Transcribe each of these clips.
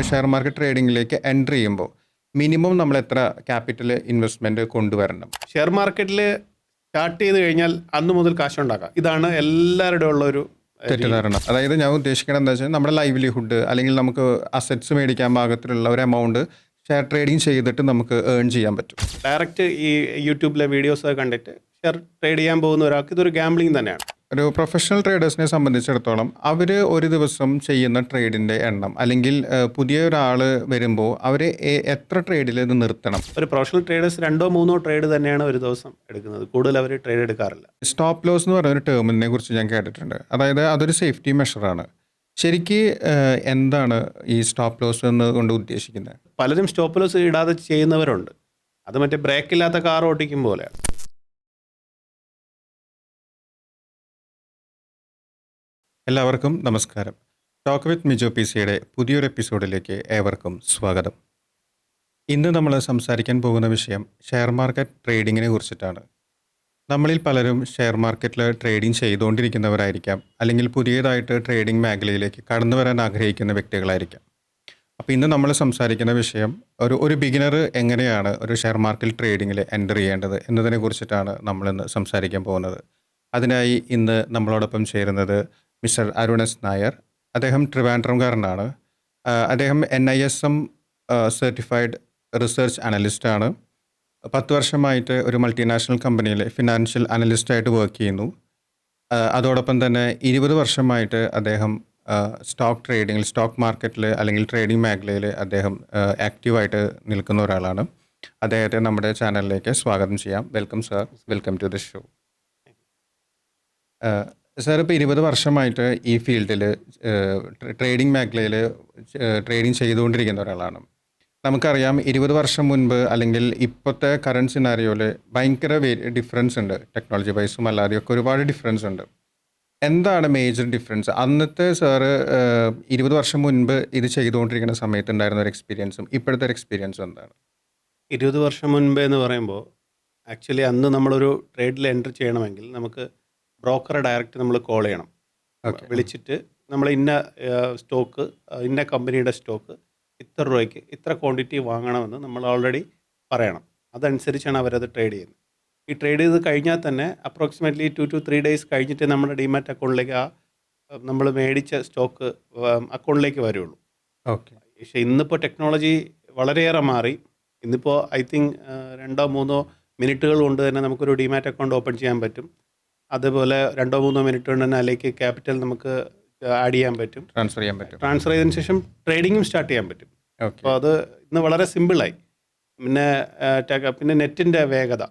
Share market ട്രേഡിങ്ങിലേക്ക് enter ചെയ്യുമ്പോൾ minimum നമ്മൾ എത്ര ക്യാപിറ്റൽ ഇൻവെസ്റ്റ്മെൻറ്റ് കൊണ്ടുവരണം? ഷെയർ മാർക്കറ്റിൽ സ്റ്റാർട്ട് ചെയ്ത് കഴിഞ്ഞാൽ അന്ന് മുതൽ കാശുണ്ടാക്കാം. ഇതാണ് എല്ലാവരുടെ ഉള്ള ഒരു തെറ്റിദ്ധാരണ. അതായത് ഞാൻ ഉദ്ദേശിക്കുന്നത് എന്താ വെച്ചാൽ നമ്മുടെ ലൈവ്ലിഹുഡ് അല്ലെങ്കിൽ നമുക്ക് അസറ്റ്സ് മേടിക്കാൻ പാകത്തിലുള്ള ഒരു എമൗണ്ട് ഷെയർ ട്രേഡിങ് ചെയ്തിട്ട് നമുക്ക് ഏൺ ചെയ്യാൻ പറ്റും. ഡയറക്റ്റ് ഈ യൂട്യൂബിലെ വീഡിയോസ് കണ്ടിട്ട് ഷെയർ ട്രേഡ് ചെയ്യാൻ പോകുന്ന ഒരാൾക്ക് ഇതൊരു ഗാംബ്ലിംഗ് തന്നെയാണ്. ഒരു പ്രൊഫഷണൽ ട്രേഡേഴ്സിനെ സംബന്ധിച്ചിടത്തോളം അവർ ഒരു ദിവസം ചെയ്യുന്ന ട്രേഡിൻ്റെ എണ്ണം അല്ലെങ്കിൽ പുതിയ ഒരാൾ വരുമ്പോൾ അവർ എത്ര ട്രേഡിൽ ഇത് നിർത്തണം? ഒരു പ്രൊഫഷണൽ ട്രേഡേഴ്സ് 2-3 ട്രേഡ് തന്നെയാണ് ഒരു ദിവസം എടുക്കുന്നത്. കൂടുതൽ അവർ ട്രേഡ് എടുക്കാറില്ല. സ്റ്റോപ്പ് ലോസ് എന്ന് പറയുന്ന ഒരു ടേമിനെ കുറിച്ച് ഞാൻ കേട്ടിട്ടുണ്ട്. അതായത് അതൊരു സേഫ്റ്റി മെഷറാണ്. ശരിക്ക് എന്താണ് ഈ സ്റ്റോപ്പ് ലോസ് എന്നുകൊണ്ട് ഉദ്ദേശിക്കുന്നത്? പലരും സ്റ്റോപ്പ് ലോസ് ഇടാതെ ചെയ്യുന്നവരുണ്ട്. അത് മറ്റേ ബ്രേക്ക് ഇല്ലാത്ത കാർ ഓടിക്കും പോലെയാണ്. എല്ലാവർക്കും നമസ്കാരം. ടോക്ക് വിത്ത് മിജോ പി സിയുടെ പുതിയൊരു എപ്പിസോഡിലേക്ക് ഏവർക്കും സ്വാഗതം. ഇന്ന് നമ്മൾ സംസാരിക്കാൻ പോകുന്ന വിഷയം ഷെയർ മാർക്കറ്റ് ട്രേഡിങ്ങിനെ കുറിച്ചിട്ടാണ്. നമ്മളിൽ പലരും ഷെയർ മാർക്കറ്റിൽ ട്രേഡിംഗ് ചെയ്തുകൊണ്ടിരിക്കുന്നവരായിരിക്കാം, അല്ലെങ്കിൽ പുതിയതായിട്ട് ട്രേഡിംഗ് മേഖലയിലേക്ക് കടന്നു വരാൻ ആഗ്രഹിക്കുന്ന വ്യക്തികളായിരിക്കാം. അപ്പോൾ ഇന്ന് നമ്മൾ സംസാരിക്കുന്ന വിഷയം ഒരു ബിഗിനർ എങ്ങനെയാണ് ഒരു ഷെയർ മാർക്കറ്റ് ട്രേഡിങ്ങിൽ എൻ്റർ ചെയ്യേണ്ടത് എന്നതിനെ കുറിച്ചിട്ടാണ് നമ്മളിന്ന് സംസാരിക്കാൻ പോകുന്നത്. അതിനായി ഇന്ന് നമ്മളോടൊപ്പം ചേരുന്നത് മിസ്റ്റർ അരുൺ എസ് നായർ. അദ്ദേഹം ട്രിവാൻഡ്രംകാരനാണ്. അദ്ദേഹം NISM സർട്ടിഫൈഡ് റിസർച്ച് അനലിസ്റ്റാണ്. 10 വർഷമായിട്ട് ഒരു മൾട്ടിനാഷണൽ കമ്പനിയിൽ ഫിനാൻഷ്യൽ അനലിസ്റ്റായിട്ട് വർക്ക് ചെയ്യുന്നു. അതോടൊപ്പം തന്നെ 20 വർഷമായിട്ട് അദ്ദേഹം സ്റ്റോക്ക് ട്രേഡിങ്ങിൽ, സ്റ്റോക്ക് മാർക്കറ്റിൽ അല്ലെങ്കിൽ ട്രേഡിംഗ് മേഖലയിൽ അദ്ദേഹം ആക്റ്റീവായിട്ട് നിൽക്കുന്ന ഒരാളാണ്. അദ്ദേഹത്തെ നമ്മുടെ ചാനലിലേക്ക് സ്വാഗതം ചെയ്യാം. Welcome sir, welcome to the show. Sir, ഇപ്പോൾ 20 വർഷമായിട്ട് ഈ ഫീൽഡിൽ ട്രേഡിംഗ് മേഖലയിൽ ട്രേഡിംഗ് ചെയ്തുകൊണ്ടിരിക്കുന്ന ഒരാളാണ്. നമുക്കറിയാം 20 വർഷം മുൻപ് അല്ലെങ്കിൽ ഇപ്പോഴത്തെ കറണ്ട് സിനാരിയോയിൽ ഭയങ്കര ഡിഫറൻസ് ഉണ്ട്. ടെക്നോളജി വൈസും അല്ലാതെയൊക്കെ ഒരുപാട് ഡിഫറൻസ് ഉണ്ട്. എന്താണ് മേജർ ഡിഫറൻസ്? അന്നത്തെ സാറ് 20 വർഷം മുൻപ് ഇത് ചെയ്തുകൊണ്ടിരിക്കുന്ന സമയത്ത് ഉണ്ടായിരുന്ന ഒരു എക്സ്പീരിയൻസും ഇപ്പോഴത്തെ ഒരു എക്സ്പീരിയൻസും എന്താണ്? 20 വർഷം മുൻപ് എന്ന് പറയുമ്പോൾ ആക്ച്വലി അന്ന് നമ്മളൊരു ട്രേഡിൽ എൻ്റർ ചെയ്യണമെങ്കിൽ നമുക്ക് ബ്രോക്കറെ ഡയറക്റ്റ് നമ്മൾ കോൾ ചെയ്യണം. വിളിച്ചിട്ട് നമ്മൾ ഇന്ന സ്റ്റോക്ക്, ഇന്ന കമ്പനിയുടെ സ്റ്റോക്ക് ഇത്ര രൂപയ്ക്ക് ഇത്ര ക്വാണ്ടിറ്റി വാങ്ങണമെന്ന് നമ്മൾ ഓൾറെഡി പറയണം. അതനുസരിച്ചാണ് അവരത് ട്രേഡ് ചെയ്യുന്നത്. ഈ ട്രേഡ് ചെയ്ത് കഴിഞ്ഞാൽ തന്നെ അപ്രോക്സിമേറ്റ്ലി 2 to 3 days കഴിഞ്ഞിട്ട് നമ്മുടെ ഡിമാറ്റ് അക്കൗണ്ടിലേക്ക് നമ്മൾ മേടിച്ച സ്റ്റോക്ക് അക്കൗണ്ടിലേക്ക് വരുള്ളൂ. ഓക്കെ. പക്ഷേ ഇന്നിപ്പോൾ ടെക്നോളജി വളരെയേറെ മാറി. ഇന്നിപ്പോൾ ഐ തിങ്ക് 2-3 മിനിറ്റുകൾ കൊണ്ട് തന്നെ നമുക്കൊരു ഡിമാറ്റ് അക്കൗണ്ട് ഓപ്പൺ ചെയ്യാൻ പറ്റും. അതുപോലെ 2-3 മിനിറ്റ് കൊണ്ട് തന്നെ അതിലേക്ക് ക്യാപിറ്റൽ നമുക്ക് ആഡ് ചെയ്യാൻ പറ്റും, ട്രാൻസ്ഫർ ചെയ്തതിന് ശേഷം ട്രേഡിങ്ങും സ്റ്റാർട്ട് ചെയ്യാൻ പറ്റും. അപ്പോൾ അത് ഇന്ന് വളരെ സിമ്പിളായി. പിന്നെ നെറ്റിൻ്റെ വേഗത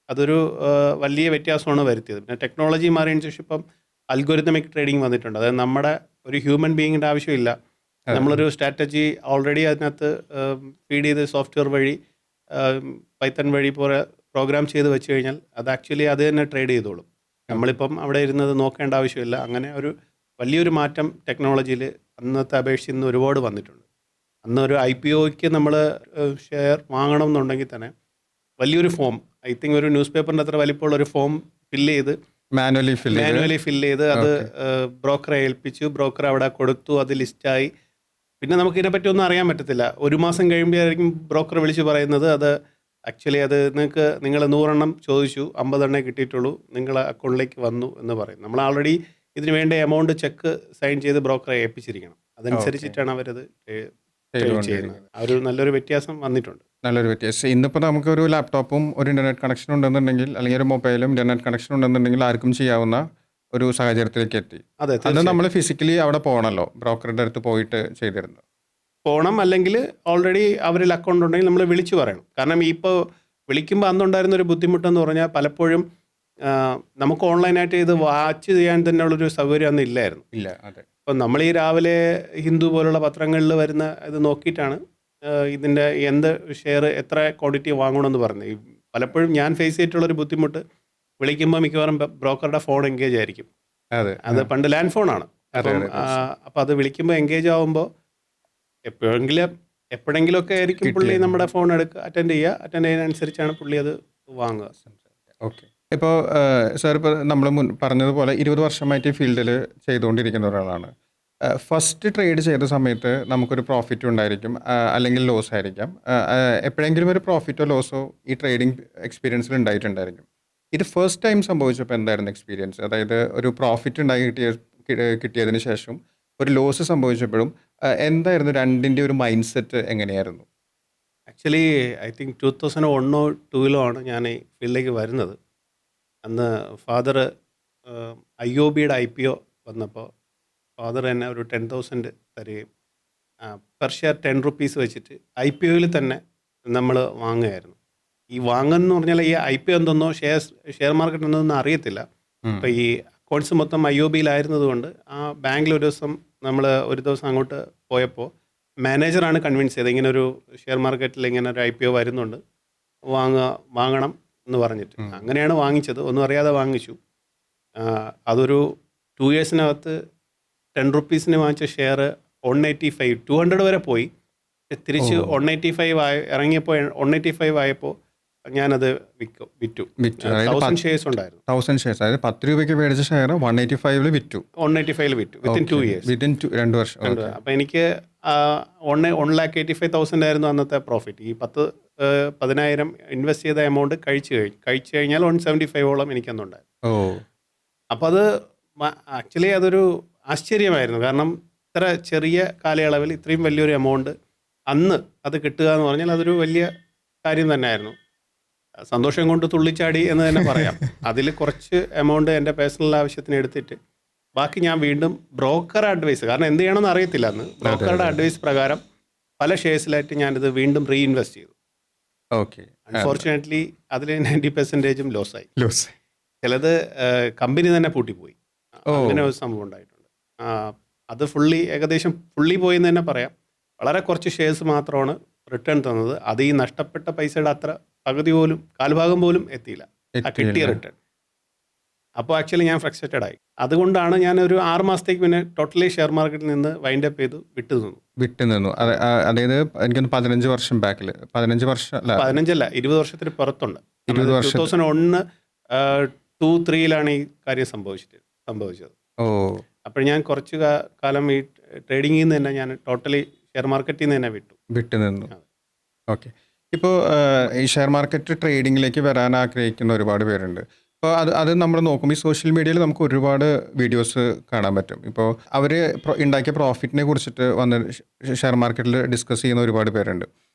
അതൊരു വലിയ വ്യത്യാസമാണ് വരുത്തിയത്. പിന്നെ ടെക്നോളജി മാറിയതിന് ശേഷം ഇപ്പം അൽഗോരിതമിക് ട്രേഡിംഗ് വന്നിട്ടുണ്ട്. അതായത് നമ്മുടെ ഒരു ഹ്യൂമൻ ബീയിങ്ങിൻ്റെ ആവശ്യമില്ല. നമ്മളൊരു സ്ട്രാറ്റജി ഓൾറെഡി അതിനകത്ത് ഫീഡ് ചെയ്ത് സോഫ്റ്റ്വെയർ വഴി, പൈത്തൺ വഴി പോലെ പ്രോഗ്രാം ചെയ്ത് വെച്ച് കഴിഞ്ഞാൽ അത് ആക്ച്വലി അത് തന്നെ ട്രേഡ് ചെയ്തോളും. നമ്മളിപ്പം അവിടെ ഇരുന്നത് നോക്കേണ്ട ആവശ്യമില്ല. അങ്ങനെ ഒരു വലിയൊരു മാറ്റം ടെക്നോളജിയിൽ അന്നത്തെ അപേക്ഷിച്ച് ഇന്ന് ഒരുപാട് വന്നിട്ടുണ്ട്. അന്നൊരു IPOയ്ക്ക് നമ്മൾ ഷെയർ വാങ്ങണം എന്നുണ്ടെങ്കിൽ തന്നെ വലിയൊരു ഫോം, ഐ തിങ്ക് ഒരു ന്യൂസ് പേപ്പറിൻ്റെ അത്ര വലിപ്പമുള്ള ഒരു ഫോം മാനുവലി ഫില്ല് ചെയ്ത് അത് ബ്രോക്കറെ ഏൽപ്പിച്ചു. ബ്രോക്കർ അവിടെ കൊടുത്തു, അത് ലിസ്റ്റായി. പിന്നെ നമുക്ക് ഇതിനെപ്പറ്റി ഒന്നും അറിയാൻ പറ്റത്തില്ല. 1 മാസം കഴിയുമ്പോഴായിരിക്കും ബ്രോക്കർ വിളിച്ച് പറയുന്നത് അത് ആക്ച്വലി അത് നിങ്ങൾ 100 എണ്ണം ചോദിച്ചു, 50 എണ്ണേ കിട്ടിയിട്ടുള്ളൂ, നിങ്ങളെ അക്കൗണ്ടിലേക്ക് വന്നു എന്ന് പറയും. നമ്മൾ ഓൾറെഡി ഇതിന് വേണ്ട എമൗണ്ട് ചെക്ക് സൈൻ ചെയ്ത് ബ്രോക്കറെ ഏൽപ്പിച്ചിരിക്കണം. അതനുസരിച്ചിട്ടാണ് അവരത് ചെയ്യുന്നത്. ഒരു നല്ലൊരു വ്യത്യാസം വന്നിട്ടുണ്ട്. നല്ലൊരു വ്യത്യാസം. ഇന്നിപ്പോൾ നമുക്കൊരു ലാപ്ടോപ്പും ഒരു ഇൻ്റർനെറ്റ് കണക്ഷൻ ഉണ്ടെന്നുണ്ടെങ്കിൽ, അല്ലെങ്കിൽ ഒരു മൊബൈലും ഇൻ്റർനെറ്റ് കണക്ഷൻ ഉണ്ടെന്നുണ്ടെങ്കിൽ ആർക്കും ചെയ്യാവുന്ന ഒരു സാഹചര്യത്തിലേക്ക് എത്തി. അത് നമ്മൾ ഫിസിക്കലി അവിടെ പോകണമല്ലോ, ബ്രോക്കറുടെ അടുത്ത് പോയിട്ട് ചെയ്തിരുന്നു പോകണം. അല്ലെങ്കിൽ ഓൾറെഡി അവരിൽ അക്കൗണ്ട് ഉണ്ടെങ്കിൽ നമ്മൾ വിളിച്ചു പറയണം. കാരണം ഇപ്പോൾ വിളിക്കുമ്പോൾ അന്നുണ്ടായിരുന്ന ഒരു ബുദ്ധിമുട്ടെന്ന് പറഞ്ഞാൽ പലപ്പോഴും നമുക്ക് ഓൺലൈനായിട്ട് ഇത് വാച്ച് ചെയ്യാൻ തന്നെ ഉള്ളൊരു സൗകര്യം അന്ന് ഇല്ലായിരുന്നു. അപ്പം നമ്മൾ ഈ രാവിലെ ഹിന്ദു പോലുള്ള പത്രങ്ങളിൽ വരുന്ന ഇത് നോക്കിയിട്ടാണ് ഇതിൻ്റെ എന്ത് ഷെയർ എത്ര ക്വാണ്ടിറ്റി വാങ്ങണമെന്ന് പറഞ്ഞത്. പലപ്പോഴും ഞാൻ ഫേസ് ചെയ്തിട്ടുള്ളൊരു ബുദ്ധിമുട്ട്, വിളിക്കുമ്പോൾ മിക്കവാറും ബ്രോക്കറുടെ ഫോൺ എൻഗേജ് ആയിരിക്കും. അത് പണ്ട് ലാൻഡ് ഫോണാണ്. അപ്പം അത് വിളിക്കുമ്പോൾ എൻഗേജ് ആകുമ്പോൾ എപ്പോഴെങ്കിലുമൊക്കെ ആയിരിക്കും പുള്ളി നമ്മുടെ ഫോൺ അറ്റൻഡ് ചെയ്യുന്നതനുസരിച്ചാണ് പുള്ളി അത് വാങ്ങുക. ഓക്കെ. ഇപ്പോൾ സാർ, ഇപ്പോൾ നമ്മൾ പറഞ്ഞതുപോലെ 20 വർഷമായിട്ട് ഈ ഫീൽഡിൽ ചെയ്തുകൊണ്ടിരിക്കുന്ന ഒരാളാണ്. ഫസ്റ്റ് ട്രേഡ് ചെയ്ത സമയത്ത് നമുക്കൊരു പ്രോഫിറ്റ് ഉണ്ടായിരിക്കും, അല്ലെങ്കിൽ ലോസ് ആയിരിക്കാം. എപ്പോഴെങ്കിലും ഒരു പ്രോഫിറ്റോ ലോസോ ഈ ട്രേഡിംഗ് എക്സ്പീരിയൻസിൽ ഉണ്ടായിട്ടുണ്ടായിരിക്കും. ഇത് ഫസ്റ്റ് ടൈം സംഭവിച്ചപ്പോൾ എന്തായിരുന്നു എക്സ്പീരിയൻസ്? അതായത് ഒരു പ്രോഫിറ്റ് ഉണ്ടായി കിട്ടിയതിന് ശേഷം ഒരു ലോസ് സംഭവിച്ചപ്പോഴും എന്തായിരുന്നു രണ്ടിൻ്റെ ഒരു മൈൻഡ് സെറ്റ് എങ്ങനെയായിരുന്നു? ആക്ച്വലി ഐ തിങ്ക് 2001 2 ആണ് ഞാൻ ഈ ഫീൽഡിലേക്ക് വരുന്നത്. അന്ന് ഫാദർ IOBയുടെ IPO വന്നപ്പോൾ ഫാദർ എന്നെ ഒരു 10,000 തരികയും പെർ ഷെയർ 10 റുപ്പീസ് വെച്ചിട്ട് IPOയിൽ തന്നെ നമ്മൾ വാങ്ങുകയായിരുന്നു. ഈ വാങ്ങുമെന്ന് പറഞ്ഞാൽ ഈ IPO എന്തെന്നോ ഷെയർ മാർക്കറ്റ് എന്തെന്നോ അറിയത്തില്ല. അപ്പോൾ ഈ അക്കൗണ്ട്സ് മൊത്തം IOBയിലായിരുന്നത് കൊണ്ട് ആ ബാങ്കിൽ ഒരു ദിവസം അങ്ങോട്ട് പോയപ്പോൾ മാനേജറാണ് കൺവിൻസ് ചെയ്തത് ഇങ്ങനെ ഒരു ഷെയർ മാർക്കറ്റിൽ ഇങ്ങനെ ഒരു IPO വരുന്നുണ്ട്, വാങ്ങണം എന്ന് പറഞ്ഞിട്ട്. അങ്ങനെയാണ് വാങ്ങിച്ചത്. ഒന്നും അറിയാതെ വാങ്ങിച്ചു. അതൊരു 2 ഇയേഴ്സിനകത്ത് 10 റുപ്പീസിന് വാങ്ങിച്ച ഷെയർ 185 200 വരെ പോയി. തിരിച്ച് 185 ഇറങ്ങിയപ്പോൾ 185 ആയപ്പോൾ ഞാനത് വിറ്റു. അതായത് 1000 ഷെയർസ് ഉണ്ടായിരുന്നു. 1000 ഷെയർസ്, അതായത് 10 രൂപയ്ക്ക് മേടിച്ച ഷെയർ 185 വിറ്റു. 185 വിറ്റു വിത്തിൻ 2 ഇയേഴ്സ്. വിത്തിൻ 2 വർഷം. അപ്പം എനിക്ക് 1,85,000 ആയിരുന്നു അന്നത്തെ പ്രോഫിറ്റ്. ഈ 10,000 ഇൻവെസ്റ്റ് ചെയ്ത എമൗണ്ട് കഴിച്ചു കഴിഞ്ഞാൽ 175 എനിക്കന്നുണ്ടായിരുന്നു. അപ്പോൾ അത് ആക്ച്വലി അതൊരു ആശ്ചര്യമായിരുന്നു. കാരണം ഇത്ര ചെറിയ കാലയളവിൽ ഇത്രയും വലിയൊരു എമൗണ്ട് അന്ന് അത് കിട്ടുക എന്ന് പറഞ്ഞാൽ അതൊരു വലിയ കാര്യം തന്നെയായിരുന്നു. സന്തോഷം കൊണ്ട് തുള്ളിച്ചാടി എന്ന് തന്നെ പറയാം. അതിൽ കുറച്ച് എമൗണ്ട് എൻ്റെ പേഴ്സണൽ ആവശ്യത്തിന് എടുത്തിട്ട് ബാക്കി ഞാൻ വീണ്ടും ബ്രോക്കർ അഡ്വൈസ്, കാരണം എന്ത് ചെയ്യണമെന്ന് അറിയത്തില്ല അന്ന്, ബ്രോക്കറുടെ അഡ്വൈസ് പ്രകാരം പല ഷെയർസിലായിട്ട് ഞാനിത് വീണ്ടും റീഇൻവെസ്റ്റ് ചെയ്തു. അൺഫോർച്ചുനേറ്റ്ലി അതിൽ 90% ലോസായി. ചിലത് കമ്പനി തന്നെ പൂട്ടിപ്പോയി. അങ്ങനെ ഒരു സംഭവം ഉണ്ടായിട്ടുണ്ട്. അത് ഏകദേശം ഫുള്ളി പോയി എന്ന് തന്നെ പറയാം. വളരെ കുറച്ച് ഷെയർസ് മാത്രമാണ് റിട്ടേൺ തന്നത്. അത് ഈ നഷ്ടപ്പെട്ട പൈസയുടെ അത്ര പകുതി പോലും, കാൽഭാഗം പോലും എത്തിയില്ല ആ കിട്ടിയ റിട്ടേൺ. അപ്പോൾ ആക്ച്വലി ഞാൻ ഫ്രസ്ട്രേറ്റഡ് ആയി. അതുകൊണ്ടാണ് ഞാൻ ഒരു 6 മാസത്തേക്ക് പിന്നെ ടോട്ടലി ഷെയർ മാർക്കറ്റിൽ നിന്ന് വൈൻഡ് അപ്പ് ചെയ്തു വിട്ടു നിന്നു. അതായത് എനിക്കൊന്ന് 15 വർഷം ബാക്കിൽ, 15 വർഷം 15 20 വർഷത്തിന് പുറത്തുണ്ട്. 2001 2 3 ഈ കാര്യം സംഭവിച്ചത്. അപ്പോൾ ഞാൻ കുറച്ച് കാലം ഈ ട്രേഡിങ്ങിൽ നിന്ന് തന്നെ ഞാൻ ടോട്ടലി ഷെയർ മാർക്കറ്റിൽ നിന്ന് തന്നെ വിട്ടു നിന്നു. ഓക്കെ. ഇപ്പോൾ ഈ ഷെയർ മാർക്കറ്റ് ട്രേഡിങ്ങിലേക്ക് വരാൻ ആഗ്രഹിക്കുന്ന ഒരുപാട് പേരുണ്ട്. അപ്പോൾ അത് നമ്മൾ നോക്കുമ്പോൾ ഈ സോഷ്യൽ മീഡിയയിൽ നമുക്ക് ഒരുപാട് വീഡിയോസ് കാണാൻ പറ്റും. ഇപ്പോൾ അവർ ഉണ്ടാക്കിയ പ്രോഫിറ്റിനെ കുറിച്ചിട്ട് വന്ന് ഷെയർ മാർക്കറ്റിൽ ഡിസ്കസ് ചെയ്യുന്ന ഒരുപാട് പേരുണ്ട്.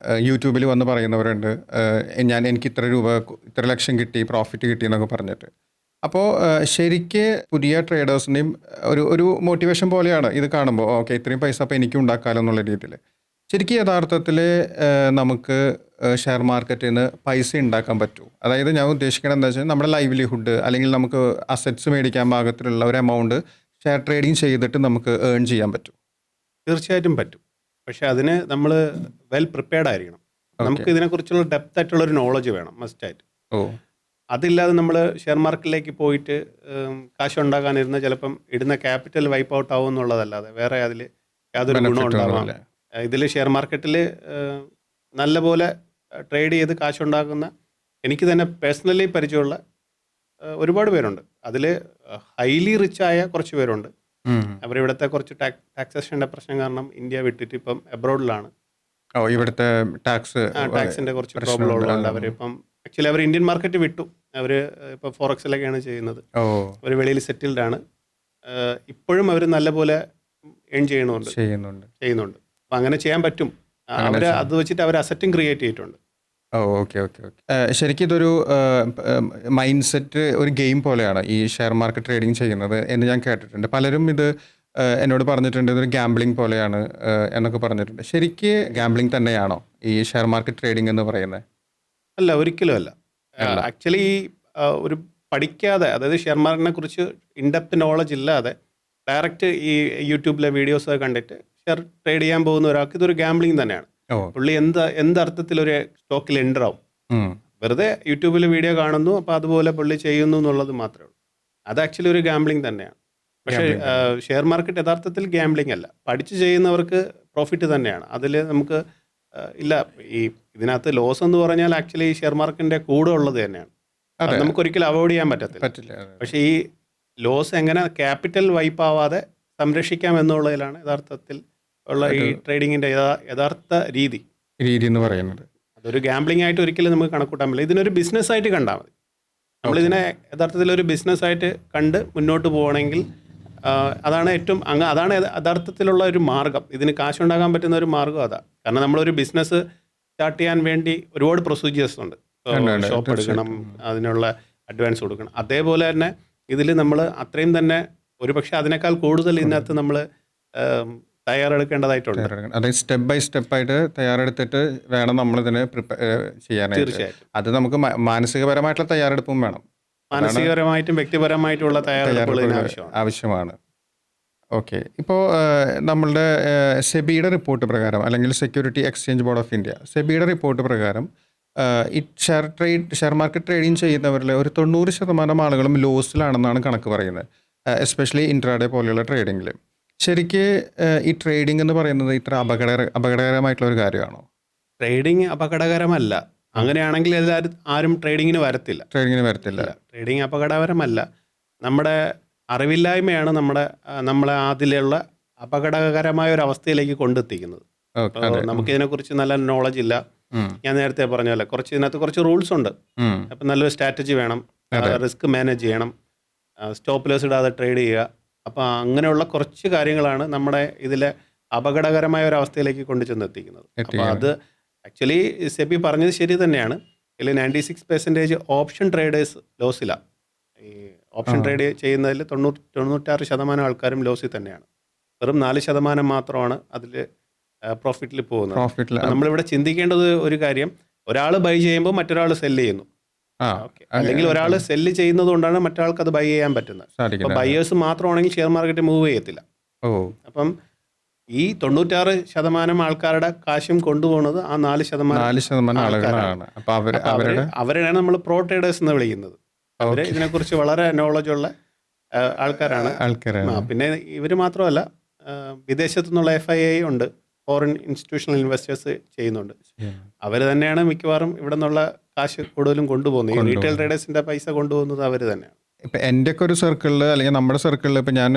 യൂട്യൂബിൽ വന്ന് പറയുന്നവരുണ്ട്, എനിക്ക് ഇത്ര ലക്ഷം കിട്ടി, പ്രോഫിറ്റ് കിട്ടി എന്നൊക്കെ പറഞ്ഞിട്ട്. അപ്പോൾ ശരിക്ക് പുതിയ ട്രേഡേഴ്സിൻ്റെയും ഒരു മോട്ടിവേഷൻ പോലെയാണ് ഇത് കാണുമ്പോൾ. ഓക്കെ, ഇത്രയും പൈസ അപ്പോൾ എനിക്കും ഉണ്ടാക്കാമല്ലോ എന്നുള്ള രീതിയിൽ. ശരിക്കും യഥാർത്ഥത്തിൽ നമുക്ക് ഷെയർ മാർക്കറ്റിൽ നിന്ന് പൈസ ഉണ്ടാക്കാൻ പറ്റുമോ? അതായത് ഞാൻ ഉദ്ദേശിക്കുന്നത് എന്താ വെച്ചാൽ നമ്മുടെ ലൈവ്ലിഹുഡ് അല്ലെങ്കിൽ നമുക്ക് അസറ്റ്സ് മേടിക്കാൻ പാകത്തിലുള്ള ഒരു എമൗണ്ട് ഷെയർ ട്രേഡിങ് ചെയ്തിട്ട് നമുക്ക് ഏൺ ചെയ്യാൻ പറ്റും? തീർച്ചയായിട്ടും പറ്റും. പക്ഷേ അതിന് നമ്മൾ വെൽ പ്രിപ്പയർഡ് ആയിരിക്കണം. നമുക്ക് ഇതിനെക്കുറിച്ചുള്ള ഡെപ്ത് ആയിട്ടുള്ളൊരു നോളജ് വേണം മസ്റ്റായിട്ട്. അതില്ലാതെ നമ്മൾ ഷെയർ മാർക്കറ്റിലേക്ക് പോയിട്ട് കാശ് ഉണ്ടാക്കാനിരുന്ന ചിലപ്പം ഇടുന്ന ക്യാപിറ്റൽ വൈപ്പ് ഔട്ട് ആവും എന്നുള്ളതല്ലാതെ വേറെ അതിൽ യാതൊരു ഗുണം ഉണ്ടാവാം. ഇതിൽ ഷെയർ മാർക്കറ്റിൽ നല്ലപോലെ ട്രേഡ് ചെയ്ത് കാശുണ്ടാക്കുന്ന എനിക്ക് തന്നെ പേഴ്സണലി പരിചയമുള്ള ഒരുപാട് പേരുണ്ട്. അതിൽ ഹൈലി റിച്ചായ കുറച്ച് പേരുണ്ട്. അവരിവിടുത്തെ കുറച്ച് ടാക്സേഷൻ്റെ പ്രശ്നം കാരണം ഇന്ത്യ വിട്ടിട്ട് ഇപ്പം എബ്രോഡിലാണ്. ഇവിടുത്തെ ടാക്സിൻ്റെ കുറച്ച് പ്രോബ്ലം ഉള്ളതുകൊണ്ട് അവരിപ്പം ആക്ച്വലി അവർ ഇന്ത്യൻ മാർക്കറ്റ് വിട്ടു. അവർ ഇപ്പോൾ ഫോറക്സിലൊക്കെയാണ് ചെയ്യുന്നത്. അവർ വെളിയിൽ സെറ്റിൽഡാണ്. ഇപ്പോഴും അവർ നല്ലപോലെ ഏൺ ചെയ്യുന്നുണ്ട്. അപ്പം അങ്ങനെ ചെയ്യാൻ പറ്റും. അവർ അത് വെച്ചിട്ട് അവർ അസറ്റും ക്രിയേറ്റ് ചെയ്തിട്ടുണ്ട്. ഓക്കെ. ശരിക്കും ഇതൊരു മൈൻഡ് സെറ്റ്, ഒരു ഗെയിം പോലെയാണ് ഈ ഷെയർ മാർക്കറ്റ് ട്രേഡിങ് ചെയ്യുന്നത് എന്ന് ഞാൻ കേട്ടിട്ടുണ്ട്. പലരും ഇത് എന്നോട് പറഞ്ഞിട്ടുണ്ട്, ഇതൊരു ഗാംബ്ലിംഗ് പോലെയാണ് എന്നൊക്കെ പറഞ്ഞിട്ടുണ്ട്. ശരിക്ക് ഗാംബ്ലിംഗ് തന്നെയാണോ ഈ ഷെയർ മാർക്കറ്റ് ട്രേഡിംഗ് എന്ന് പറയുന്നത്? അല്ല, ഒരിക്കലും അല്ല. ആക്ച്വലി ഒരു പഠിക്കാതെ, അതായത് ഷെയർ മാർക്കറ്റിനെ കുറിച്ച് ഇൻഡെപ്ത് നോളജ് ഇല്ലാതെ ഡയറക്റ്റ് ഈ യൂട്യൂബിലെ വീഡിയോസ് കണ്ടിട്ട് ഷെയർ ട്രേഡ് ചെയ്യാൻ പോകുന്ന ഒരാൾക്ക് ഇതൊരു ഗാംബ്ലിംഗ് തന്നെയാണ്. പുള്ളി എന്തർത്ഥത്തിൽ ഒരു സ്റ്റോക്കിൽ എൻ്റർ ആവും? വെറുതെ യൂട്യൂബിൽ വീഡിയോ കാണുന്നു, അപ്പോൾ അതുപോലെ പുള്ളി ചെയ്യുന്നു എന്നുള്ളത് മാത്രമേ ഉള്ളൂ. അത് ആക്ച്വലി ഒരു ഗാംബ്ലിംഗ് തന്നെയാണ്. പക്ഷേ ഷെയർ മാർക്കറ്റ് യഥാർത്ഥത്തിൽ ഗാംബ്ലിംഗ് അല്ല. പഠിച്ച് ചെയ്യുന്നവർക്ക് പ്രോഫിറ്റ് തന്നെയാണ്. അതിൽ നമുക്ക് ഇതിനകത്ത് ലോസ് എന്ന് പറഞ്ഞാൽ ആക്ച്വലി ഷെയർ മാർക്കറ്റിൻ്റെ കൂടെ ഉള്ളത് തന്നെയാണ്. നമുക്ക് ഒരിക്കലും അവോയ്ഡ് ചെയ്യാൻ പറ്റത്തില്ല. പക്ഷേ ഈ ലോസ് എങ്ങനെ ക്യാപിറ്റൽ വൈപ്പ് ആവാതെ സംരക്ഷിക്കാം എന്നുള്ളതിലാണ് യഥാർത്ഥത്തിൽ ഉള്ള ഈ ട്രേഡിങ്ങിൻ്റെ യഥാർത്ഥ രീതി എന്ന് പറയുന്നത്. അതൊരു ഗാംബ്ലിംഗ് ആയിട്ട് ഒരിക്കലും നമുക്ക് കണക്കൂട്ടാൻ പറ്റില്ല. ഇതിനൊരു ബിസിനസ്സായിട്ട് കണ്ടാൽ മതി. നമ്മളിതിനെ യഥാർത്ഥത്തിൽ ഒരു ബിസിനസ്സായിട്ട് കണ്ട് മുന്നോട്ട് പോകണമെങ്കിൽ അതാണ് ഏറ്റവും അതാണ് യഥാർത്ഥത്തിലുള്ള ഒരു മാർഗം. ഇതിന് കാശുണ്ടാക്കാൻ പറ്റുന്ന ഒരു മാർഗം അതാണ്. കാരണം നമ്മളൊരു ബിസിനസ് സ്റ്റാർട്ട് ചെയ്യാൻ വേണ്ടി ഒരുപാട് പ്രൊസീജിയേഴ്സ് ഉണ്ട്. ഷോപ്പ് എടുക്കണം, അതിനുള്ള അഡ്വാൻസ് കൊടുക്കണം. അതേപോലെ തന്നെ ഇതിൽ നമ്മൾ അത്രയും തന്നെ ഒരുപക്ഷെ അതിനേക്കാൾ കൂടുതൽ ഇതിനകത്ത് നമ്മൾ തയ്യാറെടുക്കേണ്ടതായിട്ടുണ്ട്. അതായത് സ്റ്റെപ്പ് ബൈ സ്റ്റെപ്പായിട്ട് തയ്യാറെടുത്തിട്ട് വേണം നമ്മളിതിനെ ചെയ്യാനായിട്ട്. തീർച്ചയായിട്ടും അത് നമുക്ക് മാനസികപരമായിട്ടുള്ള തയ്യാറെടുപ്പും വേണം, മാനസികപരമായിട്ടും വ്യക്തിപരമായിട്ടുള്ള തയ്യാറെടുപ്പുകൾ ആവശ്യമാണ്. ഓക്കെ. ഇപ്പോൾ നമ്മളുടെ സെബിയുടെ റിപ്പോർട്ട് പ്രകാരം, അല്ലെങ്കിൽ security exchange board of India, സെബിയുടെ റിപ്പോർട്ട് പ്രകാരം ഈ ഷെയർ മാർക്കറ്റ് ട്രേഡിങ് ചെയ്യുന്നവരിൽ ഒരു 90% ആളുകളും ലോസിലാണെന്നാണ് കണക്ക് പറയുന്നത്. എസ്പെഷ്യലി ഇൻട്രാഡേ പോലെയുള്ള ട്രേഡിങ്ങിൽ. ശരിക്ക് ഈ ട്രേഡിംഗ് എന്ന് പറയുന്നത് ഇത്ര അപകടകരമായിട്ടുള്ള ഒരു കാര്യമാണോ? ട്രേഡിങ് അപകടകരമല്ല. അങ്ങനെയാണെങ്കിൽ ആരും ട്രേഡിങ്ങിന് വരത്തില്ല. ട്രേഡിങ് അപകടകരമല്ല. നമ്മുടെ അറിവില്ലായ്മയാണ് നമ്മളെ അതിലുള്ള അപകടകരമായ ഒരു അവസ്ഥയിലേക്ക് കൊണ്ടെത്തിക്കുന്നത്. നമുക്കിതിനെക്കുറിച്ച് നല്ല നോളജ് ഇല്ല. ഞാൻ നേരത്തെ പറഞ്ഞ പോലെ ഇതിനകത്ത് കുറച്ച് റൂൾസ് ഉണ്ട്. അപ്പം നല്ലൊരു സ്ട്രാറ്റജി വേണം, റിസ്ക് മാനേജ് ചെയ്യണം, സ്റ്റോപ്പ് ലോസ് ഇടാതെ ട്രേഡ് ചെയ്യുക. അപ്പം അങ്ങനെയുള്ള കുറച്ച് കാര്യങ്ങളാണ് നമ്മുടെ ഇതിലെ അപകടകരമായ ഒരു അവസ്ഥയിലേക്ക് കൊണ്ടു ചെന്നെത്തിക്കുന്നത്. അപ്പോൾ അത് ആക്ച്വലി സെബി പറഞ്ഞത് ശരി തന്നെയാണ്. ഇതിൽ 96% ഓപ്ഷൻ ട്രേഡേഴ്സ് ലോസിലാണ്. ഈ ഓപ്ഷൻ ട്രേഡ് ചെയ്യുന്നതിൽ 96% ആൾക്കാരും ലോസിൽ തന്നെയാണ്. വെറും 4% മാത്രമാണ് അതിൽ പ്രോഫിറ്റിൽ പോകുന്നത്. നമ്മളിവിടെ ചിന്തിക്കേണ്ടത് ഒരു കാര്യം, ഒരാൾ ബൈ ചെയ്യുമ്പോൾ മറ്റൊരാൾ സെല്ല് ചെയ്യുന്നു. അല്ലെങ്കിൽ ഒരാൾ സെല്ല് ചെയ്യുന്നത് കൊണ്ടാണ് മറ്റൊരാൾക്ക് അത് ബൈ ചെയ്യാൻ പറ്റുന്നത്. അപ്പോൾ ബയേഴ്സ് മാത്രമാണെങ്കിൽ ഷെയർ മാർക്കറ്റ് മൂവ് ചെയ്യത്തില്ല. അപ്പം ഈ 96% ആൾക്കാരുടെ കാശും കൊണ്ടുപോകുന്നത് ആ 4% ആളുകളാണ്. അവരെയാണ് നമ്മൾ പ്രോ ട്രേഡേഴ്സ് എന്ന് വിളിക്കുന്നത്. അവര് ഇതിനെക്കുറിച്ച് വളരെ നോളജുള്ള ആൾക്കാരാണ്. പിന്നെ ഇവർ മാത്രമല്ല, വിദേശത്തു നിന്നുള്ള FII ഉണ്ട്, ഫോറിൻ ഇൻസ്റ്റിറ്റ്യൂഷണൽ ഇൻവെസ്റ്റേഴ്സ് ചെയ്യുന്നുണ്ട്. അവർ തന്നെയാണ് മിക്കവാറും ഇവിടെ നിന്നുള്ള കാശ് കൂടുതലും കൊണ്ടുപോകുന്നത്. ഈ റീറ്റെയിൽ ട്രേഡേഴ്സിന്റെ പൈസ കൊണ്ടുപോകുന്നത് അവർ തന്നെയാണ്. ഇപ്പം എൻ്റെയൊക്കെ ഒരു സർക്കിളിൽ, അല്ലെങ്കിൽ നമ്മുടെ സർക്കിളിൽ, ഇപ്പം ഞാൻ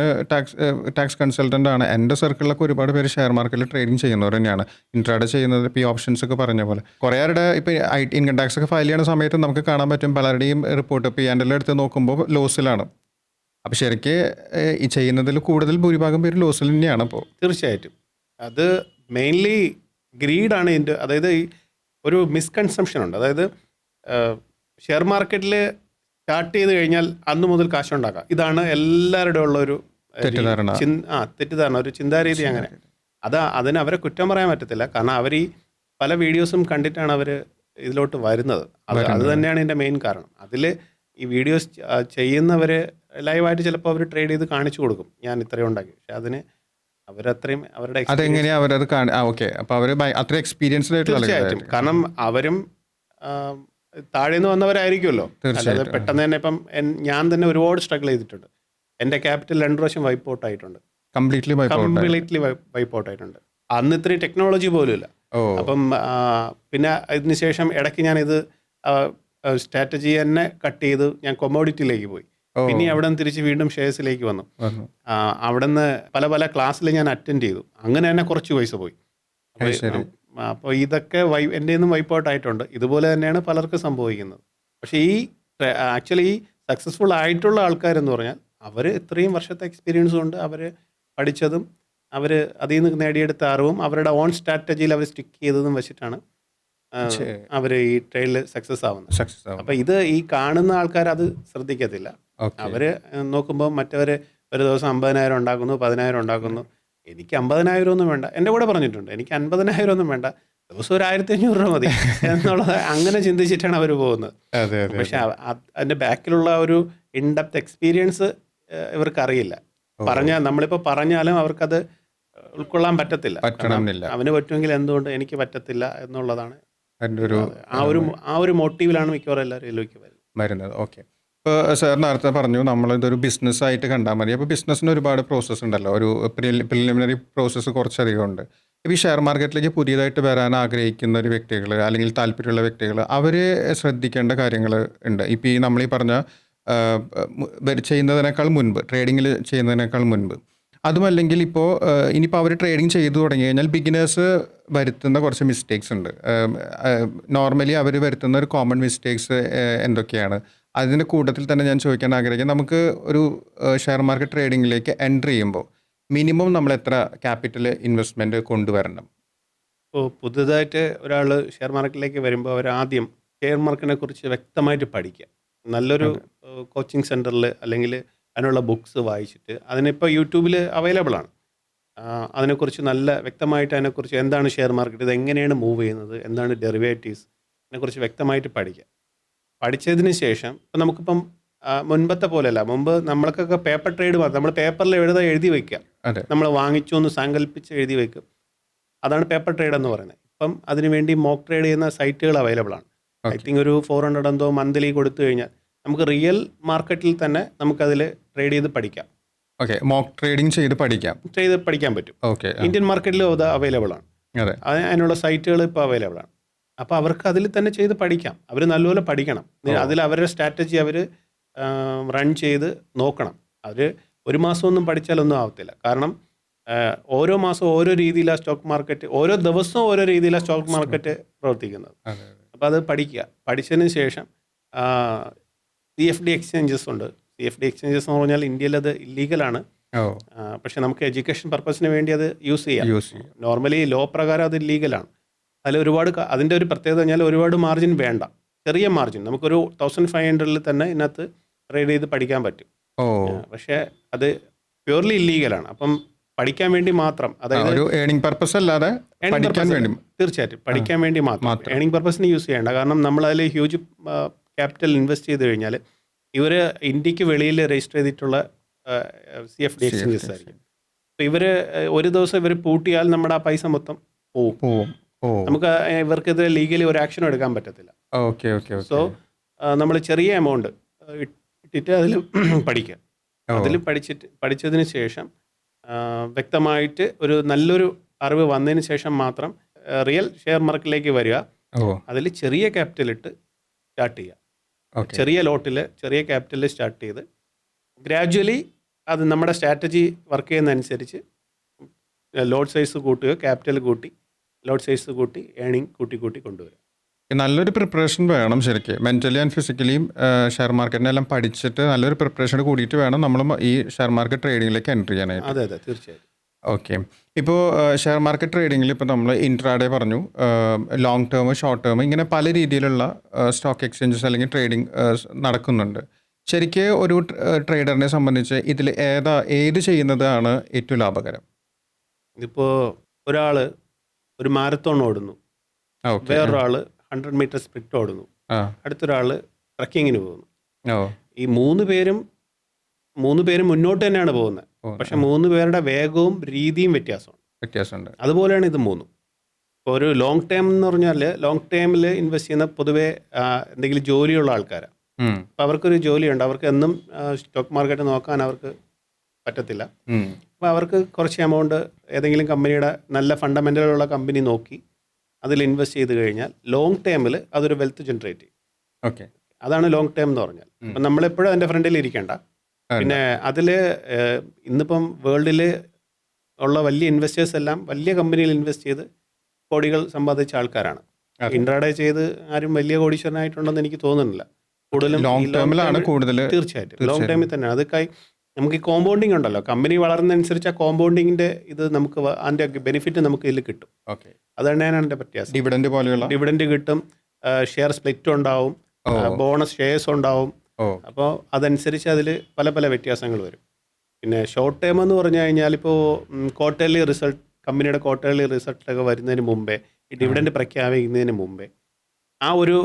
ടാക്സ് കൺസൾട്ടൻ്റ് ആണ്. എൻ്റെ സർക്കിളിലൊക്കെ ഒരുപാട് പേര് ഷെയർ മാർക്കറ്റിൽ ട്രേഡിങ് ചെയ്യുന്നവർ തന്നെയാണ്. ഇൻട്രാഡേ ചെയ്യുന്നത്. ഇപ്പോൾ ഈ ഓപ്ഷൻസ് ഒക്കെ പറഞ്ഞ പോലെ കുറേ ആരുടെ ഇപ്പോൾ ഇൻകം ടാക്സ് ഒക്കെ ഫയൽ ചെയ്യുന്ന സമയത്ത് നമുക്ക് കാണാൻ പറ്റും പലരുടെയും റിപ്പോർട്ട് P&L എടുത്ത് നോക്കുമ്പോൾ ലോസിലാണ്. അപ്പോൾ ശരിക്ക് ഈ ചെയ്യുന്നതിൽ കൂടുതൽ ഭൂരിഭാഗം പേര് ലോസിൽ തന്നെയാണ്. അപ്പോൾ തീർച്ചയായിട്ടും അത് മെയിൻലി ഗ്രീഡാണ് ഇതിൻ്റെ. അതായത് ഒരു മിസ്കൺസെപ്ഷൻ ഉണ്ട്. അതായത് ഷെയർ മാർക്കറ്റിൽ സ്റ്റാർട്ട് ചെയ്ത് കഴിഞ്ഞാൽ അന്ന് മുതൽ കാശുണ്ടാക്കാം. ഇതാണ് എല്ലാവരുടെ ഉള്ള ഒരു തെറ്റിദ്ധാരണ, ഒരു ചിന്താരീതി. അങ്ങനെ അതിന് അവരെ കുറ്റം പറയാൻ പറ്റത്തില്ല. കാരണം അവർ ഈ പല വീഡിയോസും കണ്ടിട്ടാണ് അവർ ഇതിലോട്ട് വരുന്നത്. അത് തന്നെയാണ് ഇതിൻ്റെ മെയിൻ കാരണം. അതിൽ ഈ വീഡിയോസ് ചെയ്യുന്നവർ ലൈവായിട്ട് ചിലപ്പോൾ അവർ ട്രേഡ് ചെയ്ത് കാണിച്ചു കൊടുക്കും, ഞാൻ ഇത്രയും ഉണ്ടാക്കി. പക്ഷെ അതിന് അവരത്രയും അവരുടെ തീർച്ചയായിട്ടും, കാരണം അവരും താഴേന്ന് വന്നവരായിരിക്കുമല്ലോ. അല്ലാതെ പെട്ടെന്ന് തന്നെ ഇപ്പം ഞാൻ തന്നെ ഒരുപാട് സ്ട്രഗിൾ ചെയ്തിട്ടുണ്ട്. എൻ്റെ ക്യാപിറ്റൽ 2 പ്രാവശ്യം വൈപ്പ് ഔട്ട് ആയിട്ടുണ്ട്. കംപ്ലീറ്റ്ലി വൈപ്പ് ഔട്ട് ആയിട്ടുണ്ട്. അന്ന് ഇത്രയും ടെക്നോളജി പോലും ഇല്ല. അപ്പം പിന്നെ ഇതിന് ശേഷം ഇടയ്ക്ക് ഞാനിത് സ്ട്രാറ്റജി തന്നെ കട്ട് ചെയ്ത് ഞാൻ കൊമോഡിറ്റിയിലേക്ക് പോയി. പിന്നെ അവിടെ നിന്ന് തിരിച്ച് വീണ്ടും ഷെയർസിലേക്ക് വന്നു. അവിടെ നിന്ന് പല ക്ലാസ്സിൽ ഞാൻ അറ്റൻഡ് ചെയ്തു. അങ്ങനെ തന്നെ കുറച്ച് പൈസ പോയി. അപ്പോൾ ഇതൊക്കെ എൻ്റെ നിന്നും വൈപ്പ് ഔട്ട് ആയിട്ടുണ്ട്. ഇതുപോലെ തന്നെയാണ് പലർക്കും സംഭവിക്കുന്നത്. പക്ഷേ ഈ ആക്ച്വലി ഈ സക്സസ്ഫുൾ ആയിട്ടുള്ള ആൾക്കാരെന്ന് പറഞ്ഞാൽ അവർ ഇത്രയും വർഷത്തെ എക്സ്പീരിയൻസ് കൊണ്ട് അവർ പഠിച്ചതും അവർ അതിൽ നിന്ന് നേടിയെടുത്ത അറിവും അവരുടെ ഓൺ സ്ട്രാറ്റജിയിൽ അവർ സ്റ്റിക്ക് ചെയ്തതും വെച്ചിട്ടാണ് അവർ ഈ ട്രേഡിൽ സക്സസ് ആവുന്നത്. അപ്പോൾ ഇത് ഈ കാണുന്ന ആൾക്കാർ അത് ശ്രദ്ധിക്കത്തില്ല. അവർ നോക്കുമ്പോൾ മറ്റവർ ഒരു ദിവസം 50,000 ഉണ്ടാക്കുന്നു, 10,000 ഉണ്ടാക്കുന്നു. എനിക്ക് 50,000 ഒന്നും വേണ്ട. എൻ്റെ കൂടെ പറഞ്ഞിട്ടുണ്ട്, എനിക്ക് 50,000 ഒന്നും വേണ്ട, ദിവസം ഒരു 1,500 രൂപ മതി എന്നുള്ളത് അങ്ങനെ ചിന്തിച്ചിട്ടാണ് അവർ പോകുന്നത്. പക്ഷെ അതിൻ്റെ ബാക്കിലുള്ള ഒരു ഇൻഡെപ്ത് എക്സ്പീരിയൻസ് ഇവർക്ക് അറിയില്ല. നമ്മളിപ്പോൾ പറഞ്ഞാലും അവർക്കത് ഉൾക്കൊള്ളാൻ പറ്റത്തില്ല. അവന് പറ്റുമെങ്കിൽ എന്തുകൊണ്ട് എനിക്ക് പറ്റത്തില്ല എന്നുള്ളതാണ്. ആ ഒരു മോട്ടീവിലാണ് മിക്കവാറും എല്ലാവരും ഇതിലേക്ക് വരുന്നത്. ഓക്കെ. ഇപ്പോൾ സാർ നേരത്തെ പറഞ്ഞു നമ്മളിതൊരു ബിസിനസ്സായിട്ട് കണ്ടാൽ മതി. അപ്പോൾ ബിസിനസ്സിന് ഒരുപാട് പ്രോസസ്സ് ഉണ്ടല്ലോ, ഒരു പ്രിലിമിനറി പ്രോസസ്സ് കുറച്ചധികം ഉണ്ട്. ഇപ്പോൾ ഈ ഷെയർ മാർക്കറ്റിലേക്ക് പുതിയതായിട്ട് വരാൻ ആഗ്രഹിക്കുന്ന ഒരു വ്യക്തികൾ, അല്ലെങ്കിൽ താല്പര്യമുള്ള വ്യക്തികൾ, അവർ ശ്രദ്ധിക്കേണ്ട കാര്യങ്ങൾ ഉണ്ട്. ഇപ്പോൾ ഈ പറഞ്ഞ ചെയ്യുന്നതിനേക്കാൾ മുൻപ്, ട്രേഡിങ്ങിൽ ചെയ്യുന്നതിനേക്കാൾ മുൻപ് അതുമല്ലെങ്കിൽ ഇപ്പോൾ ഇനിയിപ്പോൾ അവർ ട്രേഡിംഗ് ചെയ്തു തുടങ്ങി കഴിഞ്ഞാൽ ബിഗിനേഴ്സ് വരുത്തുന്ന കുറച്ച് മിസ്റ്റേക്സ് ഉണ്ട്. നോർമലി അവർ വരുത്തുന്ന ഒരു കോമൺ മിസ്റ്റേക്സ് എന്തൊക്കെയാണ്? അതിൻ്റെ കൂട്ടത്തിൽ തന്നെ ഞാൻ ചോദിക്കാൻ ആഗ്രഹിക്കുന്നത്, നമുക്ക് ഒരു ഷെയർ മാർക്കറ്റ് ട്രേഡിങ്ങിലേക്ക് എൻട്രി ചെയ്യുമ്പോൾ മിനിമം നമ്മൾ എത്ര ക്യാപിറ്റൽ ഇൻവെസ്റ്റ്മെൻറ്റ് കൊണ്ടുവരണം? ഇപ്പോൾ പുതുതായിട്ട് ഒരാൾ ഷെയർ മാർക്കറ്റിലേക്ക് വരുമ്പോൾ അവർ ആദ്യം ഷെയർ മാർക്കറ്റിനെ കുറിച്ച് വ്യക്തമായിട്ട് പഠിക്കുക. നല്ലൊരു കോച്ചിങ് സെൻറ്ററിൽ അല്ലെങ്കിൽ അതിനുള്ള ബുക്സ് വായിച്ചിട്ട്, അതിനിപ്പോൾ യൂട്യൂബിൽ അവൈലബിൾ ആണ്. അതിനെക്കുറിച്ച് നല്ല വ്യക്തമായിട്ട് അതിനെക്കുറിച്ച് എന്താണ് ഷെയർ മാർക്കറ്റ്, ഇത് എങ്ങനെയാണ് മൂവ് ചെയ്യുന്നത്, എന്താണ് ഡെറിവേറ്റീവ്സ്, ഇതിനെക്കുറിച്ച് വ്യക്തമായിട്ട് പഠിക്കുക. പഠിച്ചതിന് ശേഷം ഇപ്പം നമുക്കിപ്പം മുൻപത്തെ പോലെയല്ല. മുമ്പ് നമ്മൾക്കൊക്കെ പേപ്പർ ട്രേഡ് മാത്രം, നമ്മൾ പേപ്പറിൽ എഴുതി വയ്ക്കുക, അതെ. നമ്മൾ വാങ്ങിച്ചു എന്ന് സങ്കല്പിച്ച് എഴുതി വയ്ക്കും. അതാണ് പേപ്പർ ട്രേഡ് എന്ന് പറയുന്നത്. ഇപ്പം അതിനുവേണ്ടി മോക്ക് ട്രേഡ് ചെയ്യുന്ന സൈറ്റുകൾ അവൈലബിൾ ആണ്. ഐ തിങ്ക് ഒരു 400 എന്തോ മന്ത്ലി കൊടുത്തു കഴിഞ്ഞാൽ നമുക്ക് റിയൽ മാർക്കറ്റിൽ തന്നെ നമുക്കതിൽ ട്രേഡ് ചെയ്ത് പഠിക്കാം. ഓക്കെ, മോക്ക് ട്രേഡിംഗ് ചെയ്ത് പഠിക്കാൻ പറ്റും. ഓക്കെ, ഇന്ത്യൻ മാർക്കറ്റിലും അത് അവൈലബിൾ ആണ്. അതെ. അതിനുള്ള സൈറ്റുകൾ ഇപ്പോൾ അവൈലബിൾ ആണ്. അപ്പോൾ അവർക്ക് അതിൽ തന്നെ ചെയ്ത് പഠിക്കാം. അവർ നല്ലപോലെ പഠിക്കണം. അതിൽ അവരുടെ സ്ട്രാറ്റജി അവർ റൺ ചെയ്ത് നോക്കണം. അവർ ഒരു മാസമൊന്നും പഠിച്ചാലൊന്നും ആവത്തില്ല. കാരണം ഓരോ മാസവും ഓരോ രീതിയിലാണ് സ്റ്റോക്ക് മാർക്കറ്റ്, ഓരോ ദിവസവും ഓരോ രീതിയിലാണ് സ്റ്റോക്ക് മാർക്കറ്റ് പ്രവർത്തിക്കുന്നത്. അപ്പോൾ അത് പഠിക്കുക. പഠിച്ചതിന് ശേഷം CFD എക്സ്ചേഞ്ചസ് ഉണ്ട്. CFD എക്സ്ചേഞ്ചസ് എന്ന് പറഞ്ഞാൽ ഇന്ത്യയിൽ അത് ഇല്ലീഗലാണ്. പക്ഷെ നമുക്ക് എഡ്യൂക്കേഷൻ പർപ്പസിന് വേണ്ടി അത് യൂസ് ചെയ്യാം. നോർമലി ലോ പ്രകാരം അത് ഇല്ലീഗലാണ്. അതിൽ ഒരുപാട് അതിൻ്റെ ഒരു പ്രത്യേകത പറഞ്ഞാൽ ഒരുപാട് മാർജിൻ വേണ്ട, ചെറിയ മാർജിൻ. നമുക്കൊരു 1500 തന്നെ ഇതിനകത്ത് ട്രേഡ് ചെയ്ത് പഠിക്കാൻ പറ്റും. പക്ഷേ അത് പ്യൂർലി ഇല്ലീഗലാണ്. അപ്പം പഠിക്കാൻ വേണ്ടി മാത്രം, അതായത് ഒരു ഏണിംഗ് പർപ്പസ് അല്ലാതെ തീർച്ചയായിട്ടും പഠിക്കാൻ വേണ്ടി മാത്രം, ഏണിംഗ് പർപ്പസിന് യൂസ് ചെയ്യേണ്ട. കാരണം നമ്മൾ അതിൽ ഹ്യൂജ് ക്യാപിറ്റൽ ഇൻവെസ്റ്റ് ചെയ്ത് കഴിഞ്ഞാൽ ഇവർ ഇന്ത്യക്ക് വെളിയിൽ രജിസ്റ്റർ ചെയ്തിട്ടുള്ള CFD എക്സ്ചേഞ്ചസ് ആയിരിക്കും. അപ്പോൾ ഇവർ ഒരു ദിവസം ഇവർ പൂട്ടിയാൽ നമ്മുടെ ആ പൈസ മൊത്തം പോവും. നമുക്ക് ഇവർക്കെതിരെ ലീഗലി ഒരു ആക്ഷനും എടുക്കാൻ പറ്റത്തില്ല. സോ നമ്മൾ ചെറിയ എമൗണ്ട് ഇട്ടിട്ട് അതിൽ പഠിക്കുക. അതിൽ പഠിച്ചതിന് ശേഷം വ്യക്തമായിട്ട് ഒരു നല്ലൊരു അറിവ് വന്നതിന് ശേഷം മാത്രം റിയൽ ഷെയർ മാർക്കറ്റിലേക്ക് വരിക. അതിൽ ചെറിയ ക്യാപിറ്റൽ ഇട്ട് സ്റ്റാർട്ട് ചെയ്യുക. ചെറിയ ലോട്ടിൽ ചെറിയ ക്യാപിറ്റലിൽ സ്റ്റാർട്ട് ചെയ്ത് ഗ്രാജ്വലി അത് നമ്മുടെ സ്ട്രാറ്റജി വർക്ക് ചെയ്യുന്നതനുസരിച്ച് ലോട്ട് സൈസ് കൂട്ടുക, ക്യാപിറ്റൽ കൂട്ടി ലോട്ട് സൈസ് കൂട്ടി ഏണിംഗ് കൂട്ടി കൊണ്ടുവരിക. നല്ലൊരു പ്രിപ്പറേഷൻ വേണം ശരിക്കും, മെൻ്റലി ആൻഡ് ഫിസിക്കലിയും. ഷെയർ മാർക്കറ്റിനെല്ലാം പഠിച്ചിട്ട് നല്ലൊരു പ്രിപ്പറേഷൻ കൂടിയിട്ട് വേണം നമ്മൾ ഈ ഷെയർ മാർക്കറ്റ് ട്രേഡിങ്ങിലേക്ക് എൻ്റർ ചെയ്യാനായിട്ട്. അതെ തീർച്ചയായിട്ടും. ഓക്കെ, ഇപ്പോൾ ഷെയർ മാർക്കറ്റ് ട്രേഡിങ്ങിൽ ഇപ്പോൾ നമ്മൾ ഇൻട്രാഡേ പറഞ്ഞു, ലോങ് ടേം, ഷോർട്ട് ടേം, ഇങ്ങനെ പല രീതിയിലുള്ള സ്റ്റോക്ക് എക്സ്ചേഞ്ചസ് അല്ലെങ്കിൽ ട്രേഡിംഗ് നടക്കുന്നുണ്ട്. ശരിക്കും ഒരു ട്രേഡറിനെ സംബന്ധിച്ച് ഇതിൽ ഏത് ചെയ്യുന്നതാണ് ഏറ്റവും ലാഭകരം? ഇതിപ്പോൾ ഒരാൾ ഒരു മാരത്തോൺ ഓടുന്നു, വേറൊരാൾ 100 മീറ്റർ സ്പ്രിറ്റ് ഓടുന്നു, അടുത്തൊരാൾ ട്രക്കിങ്ങിന് പോകുന്നു. ഈ മൂന്ന് പേരും മുന്നോട്ട് തന്നെയാണ് പോകുന്നത്. പക്ഷെ 3 പേരുടെ വേഗവും രീതിയും വ്യത്യാസമുണ്ട്. അതുപോലെയാണ് ഇത് മൂന്നും. ഇപ്പോൾ ഒരു ലോങ് ടേം എന്ന് പറഞ്ഞാൽ ലോങ് ടേമിൽ ഇൻവെസ്റ്റ് ചെയ്യുന്ന പൊതുവേ എന്തെങ്കിലും ജോലിയുള്ള ആൾക്കാരാണ്. അപ്പോൾ അവർക്കൊരു ജോലിയുണ്ട്, അവർക്ക് എന്നും സ്റ്റോക്ക് മാർക്കറ്റ് നോക്കാൻ അവർക്ക് പറ്റത്തില്ല. അപ്പോൾ അവർക്ക് കുറച്ച് എമൗണ്ട് ഏതെങ്കിലും കമ്പനിയുടെ നല്ല ഫണ്ടമെൻ്റലുള്ള കമ്പനി നോക്കി അതിൽ ഇൻവെസ്റ്റ് ചെയ്ത് കഴിഞ്ഞാൽ ലോങ് ടേമിൽ അതൊരു വെൽത്ത് ജനറേറ്റ് ചെയ്യും. അതാണ് ലോങ് ടേം എന്ന് പറഞ്ഞാൽ. അപ്പം നമ്മളെപ്പോഴും അതിൻ്റെ ഫ്രണ്ടിൽ ഇരിക്കേണ്ട. പിന്നെ അതിൽ ഇന്നിപ്പം വേൾഡിൽ ഉള്ള വലിയ ഇൻവെസ്റ്റേഴ്സ് എല്ലാം വലിയ കമ്പനിയിൽ ഇൻവെസ്റ്റ് ചെയ്ത് കോടികൾ സമ്പാദിച്ച ആൾക്കാരാണ്. ഇൻട്രാഡേ ചെയ്ത് ആരും വലിയ കോടീശ്വരനായിട്ടുണ്ടെന്ന് എനിക്ക് തോന്നുന്നില്ല. കൂടുതലും തീർച്ചയായിട്ടും ലോങ് ടൈമിൽ തന്നെയാണ്. അതൊക്കെ നമുക്ക് ഈ കോമ്പൗണ്ടിങ് ഉണ്ടല്ലോ, കമ്പനി വളർന്നതനുസരിച്ച് ആ കോമ്പൗണ്ടിങ്ങിൻ്റെ ഇത് നമുക്ക് അതിൻ്റെ ബെനിഫിറ്റ് നമുക്ക് ഇതിൽ കിട്ടും. അതാണ് എൻ്റെ വ്യത്യാസം. ഡിവിഡൻഡ് കിട്ടും, ഷെയർ സ്പ്ലിറ്റ് ഉണ്ടാവും, ബോണസ് ഷെയർസ് ഉണ്ടാവും. അപ്പോൾ അതനുസരിച്ച് അതിൽ പല വ്യത്യാസങ്ങൾ വരും. പിന്നെ ഷോർട്ട് ടേം എന്ന് പറഞ്ഞു കഴിഞ്ഞാൽ ഇപ്പോൾ ക്വാർട്ടർലി റിസൾട്ട്, കമ്പനിയുടെ ക്വാർട്ടർലി റിസൾട്ടൊക്കെ വരുന്നതിന് മുമ്പേ, ഈ ഡിവിഡൻഡ് പ്രഖ്യാപിക്കുന്നതിന് മുമ്പേ ആ ഒരു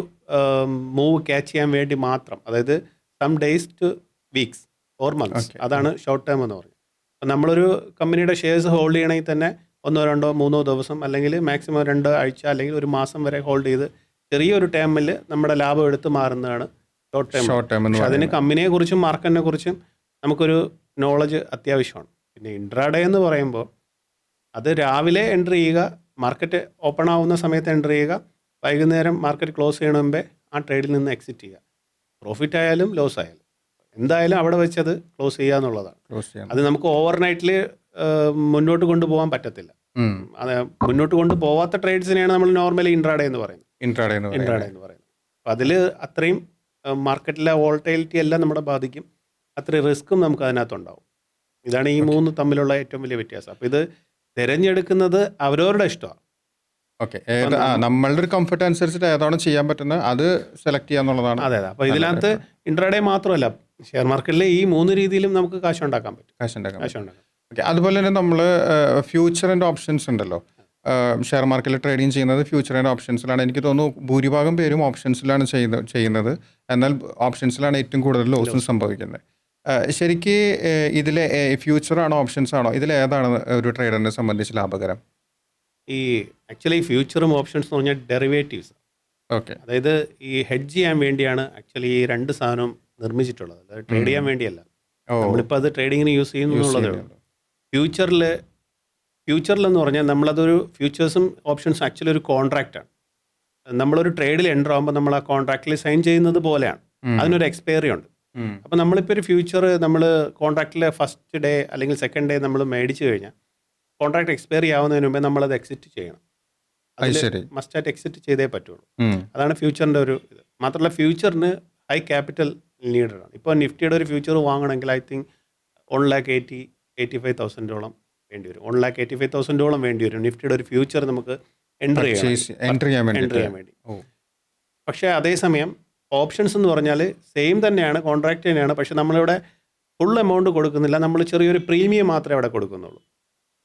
മൂവ് ക്യാച്ച് ചെയ്യാൻ വേണ്ടി മാത്രം, അതായത് some days to weeks or months, അതാണ് ഷോർട്ട് ടേം എന്ന് പറയുന്നത്. അപ്പോൾ നമ്മളൊരു കമ്പനിയുടെ ഷെയർസ് ഹോൾഡ് ചെയ്യണമെങ്കിൽ തന്നെ 1, 2, 3 ദിവസം അല്ലെങ്കിൽ മാക്സിമം 2 ആഴ്ച അല്ലെങ്കിൽ ഒരു മാസം വരെ ഹോൾഡ് ചെയ്ത് ചെറിയൊരു ടൈമിൽ നമ്മുടെ ലാഭം എടുത്ത് മാറുന്നതാണ് ഷോർട്ട് ടൈം. പക്ഷെ അതിന് കമ്പനിയെക്കുറിച്ചും മാർക്കറ്റിനെ കുറിച്ചും നമുക്കൊരു നോളജ് അത്യാവശ്യമാണ്. പിന്നെ ഇൻട്രാഡേ എന്ന് പറയുമ്പോൾ അത് രാവിലെ എൻട്രി ചെയ്യുക, മാർക്കറ്റ് ഓപ്പൺ ആവുന്ന സമയത്ത് എൻട്രി ചെയ്യുക, വൈകുന്നേരം മാർക്കറ്റ് ക്ലോസ് ചെയ്യണ മുമ്പേ ആ ട്രേഡിൽ നിന്ന് എക്സിറ്റ് ചെയ്യുക. പ്രോഫിറ്റ് ആയാലും ലോസ് ആയാലും. എന്തായാലും അവിടെ വെച്ച് അത് ക്ലോസ് ചെയ്യുക എന്നുള്ളതാണ്. ക്ലോസ് ചെയ്യാൻ. അത് നമുക്ക് ഓവർനൈറ്റിൽ മുന്നോട്ട് കൊണ്ടുപോകാൻ പറ്റത്തില്ല. അത് മുന്നോട്ട് കൊണ്ടുപോകാത്ത ട്രേഡ്സിനെയാണ് നമ്മൾ നോർമലി ഇൻട്രാഡേ എന്ന് പറയുന്നത്. ഇൻട്രാഡേ എന്ന് പറയുന്നത് അപ്പോൾ അതിൽ അത്രയും മാർക്കറ്റിലെ വോളറ്റൈലിറ്റി എല്ലാം നമ്മളെ ബാധിക്കും. അത്രയും റിസ്ക്കും നമുക്ക് അതിനകത്തുണ്ടാവും. ഇതാണ് ഈ മൂന്ന് തമ്മിലുള്ള ഏറ്റവും വലിയ വ്യത്യാസം. അപ്പോൾ ഇത് തിരഞ്ഞെടുക്കുന്നത് അവരവരുടെ ഇഷ്ടമാണ്. ഓക്കെ, നമ്മളുടെ ഒരു കംഫർട്ട് അനുസരിച്ചിട്ട് ഏതാണോ ചെയ്യാൻ പറ്റുന്നത് അത് സെലക്ട് ചെയ്യുക എന്നുള്ളതാണ്. അതെ. അപ്പോൾ ഇതിനകത്ത് ഇൻട്രാഡേ മാത്രമല്ല, ഷെയർ മാർക്കറ്റിലെ ഈ മൂന്ന് രീതിയിലും നമുക്ക് കാശ് ഉണ്ടാക്കാൻ പറ്റും. ഓക്കെ, അതുപോലെ തന്നെ നമ്മൾ ഫ്യൂച്ചർ ആൻഡ് ഓപ്ഷൻസ് ഉണ്ടല്ലോ. ഷെയർ മാർക്കറ്റിൽ ട്രേഡിങ് ചെയ്യുന്നത് ഫ്യൂച്ചർ ആൻഡ് ഓപ്ഷൻസിലാണ്. എനിക്ക് തോന്നുന്നു ഭൂരിഭാഗം പേരും ഓപ്ഷൻസിലാണ് ചെയ്യുന്നത്. എന്നാൽ ഓപ്ഷൻസിലാണ് ഏറ്റവും കൂടുതൽ ലോസും സംഭവിക്കുന്നത്. ശരിക്ക് ഇതിലെ ഫ്യൂച്ചറാണോ ഓപ്ഷൻസ് ആണോ, ഇതിലേതാണ് ഒരു ട്രേഡറിനെ സംബന്ധിച്ച് ലാഭകരം? ആക്ച്വലി ഫ്യൂച്ചറും ഓപ്ഷൻസ് എന്ന് പറഞ്ഞാൽ ഡെറിവേറ്റീവ്സ്. ഓക്കെ, അതായത് ഈ ഹെഡ്ജ് ചെയ്യാൻ വേണ്ടിയാണ് ആക്ച്വലി ഈ രണ്ട് സാധനവും നിർമ്മിച്ചിട്ടുള്ളത്. അതായത് ട്രേഡ് ചെയ്യാൻ വേണ്ടിയല്ല. നമ്മളിപ്പോൾ അത് ട്രേഡിങ്ങിന് യൂസ് ചെയ്യുന്നു എന്നുള്ളതേ ഉള്ളൂ. ഫ്യൂച്ചറിലെന്ന് പറഞ്ഞാൽ നമ്മളതൊരു ഫ്യൂച്ചേഴ്സും ഓപ്ഷൻസും ആക്ച്വലി ഒരു കോൺട്രാക്റ്റാണ്. നമ്മളൊരു ട്രേഡിൽ എൻ്റർ ആകുമ്പോൾ നമ്മൾ ആ കോൺട്രാക്റ്റിൽ സൈൻ ചെയ്യുന്നത് പോലെയാണ്. അതിനൊരു എക്സ്പയറി ഉണ്ട്. അപ്പോൾ നമ്മളിപ്പോൾ ഒരു ഫ്യൂച്ചർ നമ്മൾ കോൺട്രാക്റ്റിലെ ഫസ്റ്റ് ഡേ അല്ലെങ്കിൽ സെക്കൻഡ് ഡേ നമ്മൾ മേടിച്ചു കഴിഞ്ഞാൽ കോൺട്രാക്ട് എക്സ്പയറി ആവുന്നതിന് മുമ്പേ നമ്മളത് എക്സിറ്റ് ചെയ്യണം. മസ്റ്റായിട്ട് എക്സിറ്റ് ചെയ്തേ പറ്റുള്ളൂ. അതാണ് ഫ്യൂച്ചറിൻ്റെ ഒരു ഇത്. മാത്രമല്ല ഫ്യൂച്ചറിന് ഹൈ ക്യാപിറ്റൽ നീഡാണ്. ഇപ്പോൾ നിഫ്റ്റിയുടെ ഒരു ഫ്യൂച്ചർ വാങ്ങണമെങ്കിൽ ഐ തിങ്ക് 1,85,000 വേണ്ടി വരും. 1,85,000 വേണ്ടി വരും നിഫ്റ്റിയുടെ ഒരു ഫ്യൂച്ചർ നമുക്ക് എൻ്റർ ചെയ്യാൻ വേണ്ടി. പക്ഷേ അതേസമയം ഓപ്ഷൻസ് എന്ന് പറഞ്ഞാൽ സെയിം തന്നെയാണ്, കോൺട്രാക്റ്റ് തന്നെയാണ്. പക്ഷെ നമ്മളിവിടെ ഫുൾ എമൗണ്ട് കൊടുക്കുന്നില്ല, നമ്മൾ ചെറിയൊരു പ്രീമിയം മാത്രമേ അവിടെ കൊടുക്കുന്നുള്ളൂ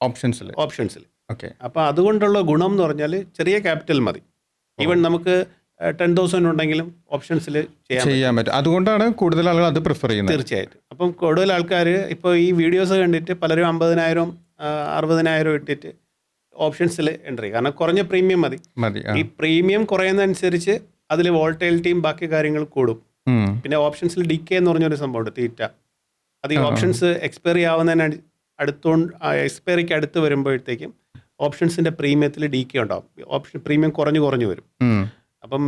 ഓപ്ഷൻസിൽ. ഓക്കെ, അപ്പോൾ അതുകൊണ്ടുള്ള ഗുണം എന്ന് പറഞ്ഞാൽ ചെറിയ ക്യാപിറ്റൽ മതി. ഈവൻ നമുക്ക് 10,000 ഉണ്ടെങ്കിലും ഓപ്ഷൻസിൽ ചെയ്യാൻ പറ്റും. അതുകൊണ്ടാണ് കൂടുതൽ ആളുകൾ അത് പ്രിഫർ ചെയ്യുന്നത്. തീർച്ചയായിട്ടും. അപ്പം കൂടുതൽ ആൾക്കാർ ഇപ്പോൾ ഈ വീഡിയോസ് കണ്ടിട്ട് പലരും 50,000 60,000 ഇട്ടിട്ട് ഓപ്ഷൻസിൽ എൻ്റർ ചെയ്യും. കാരണം കുറഞ്ഞ പ്രീമിയം മതി. ഈ പ്രീമിയം കുറയുന്നതനുസരിച്ച് അതിൽ വോൾട്ടൈലിറ്റിയും ബാക്കി കാര്യങ്ങൾ കൂടും. പിന്നെ ഓപ്ഷൻസിൽ ഡിക്കേ എന്ന് പറഞ്ഞൊരു സംഭവമുണ്ട്, തീറ്റ. അത് ഈ ഓപ്ഷൻസ് എക്സ്പയറി ആവുന്നതിന് എക്സ്പയറിക്ക് അടുത്ത് വരുമ്പോഴത്തേക്കും ഓപ്ഷൻസിൻ്റെ പ്രീമിയത്തിൽ ഡിക്കേ ഉണ്ടാവും. ഓപ്ഷൻ പ്രീമിയം കുറഞ്ഞു വരും. അപ്പം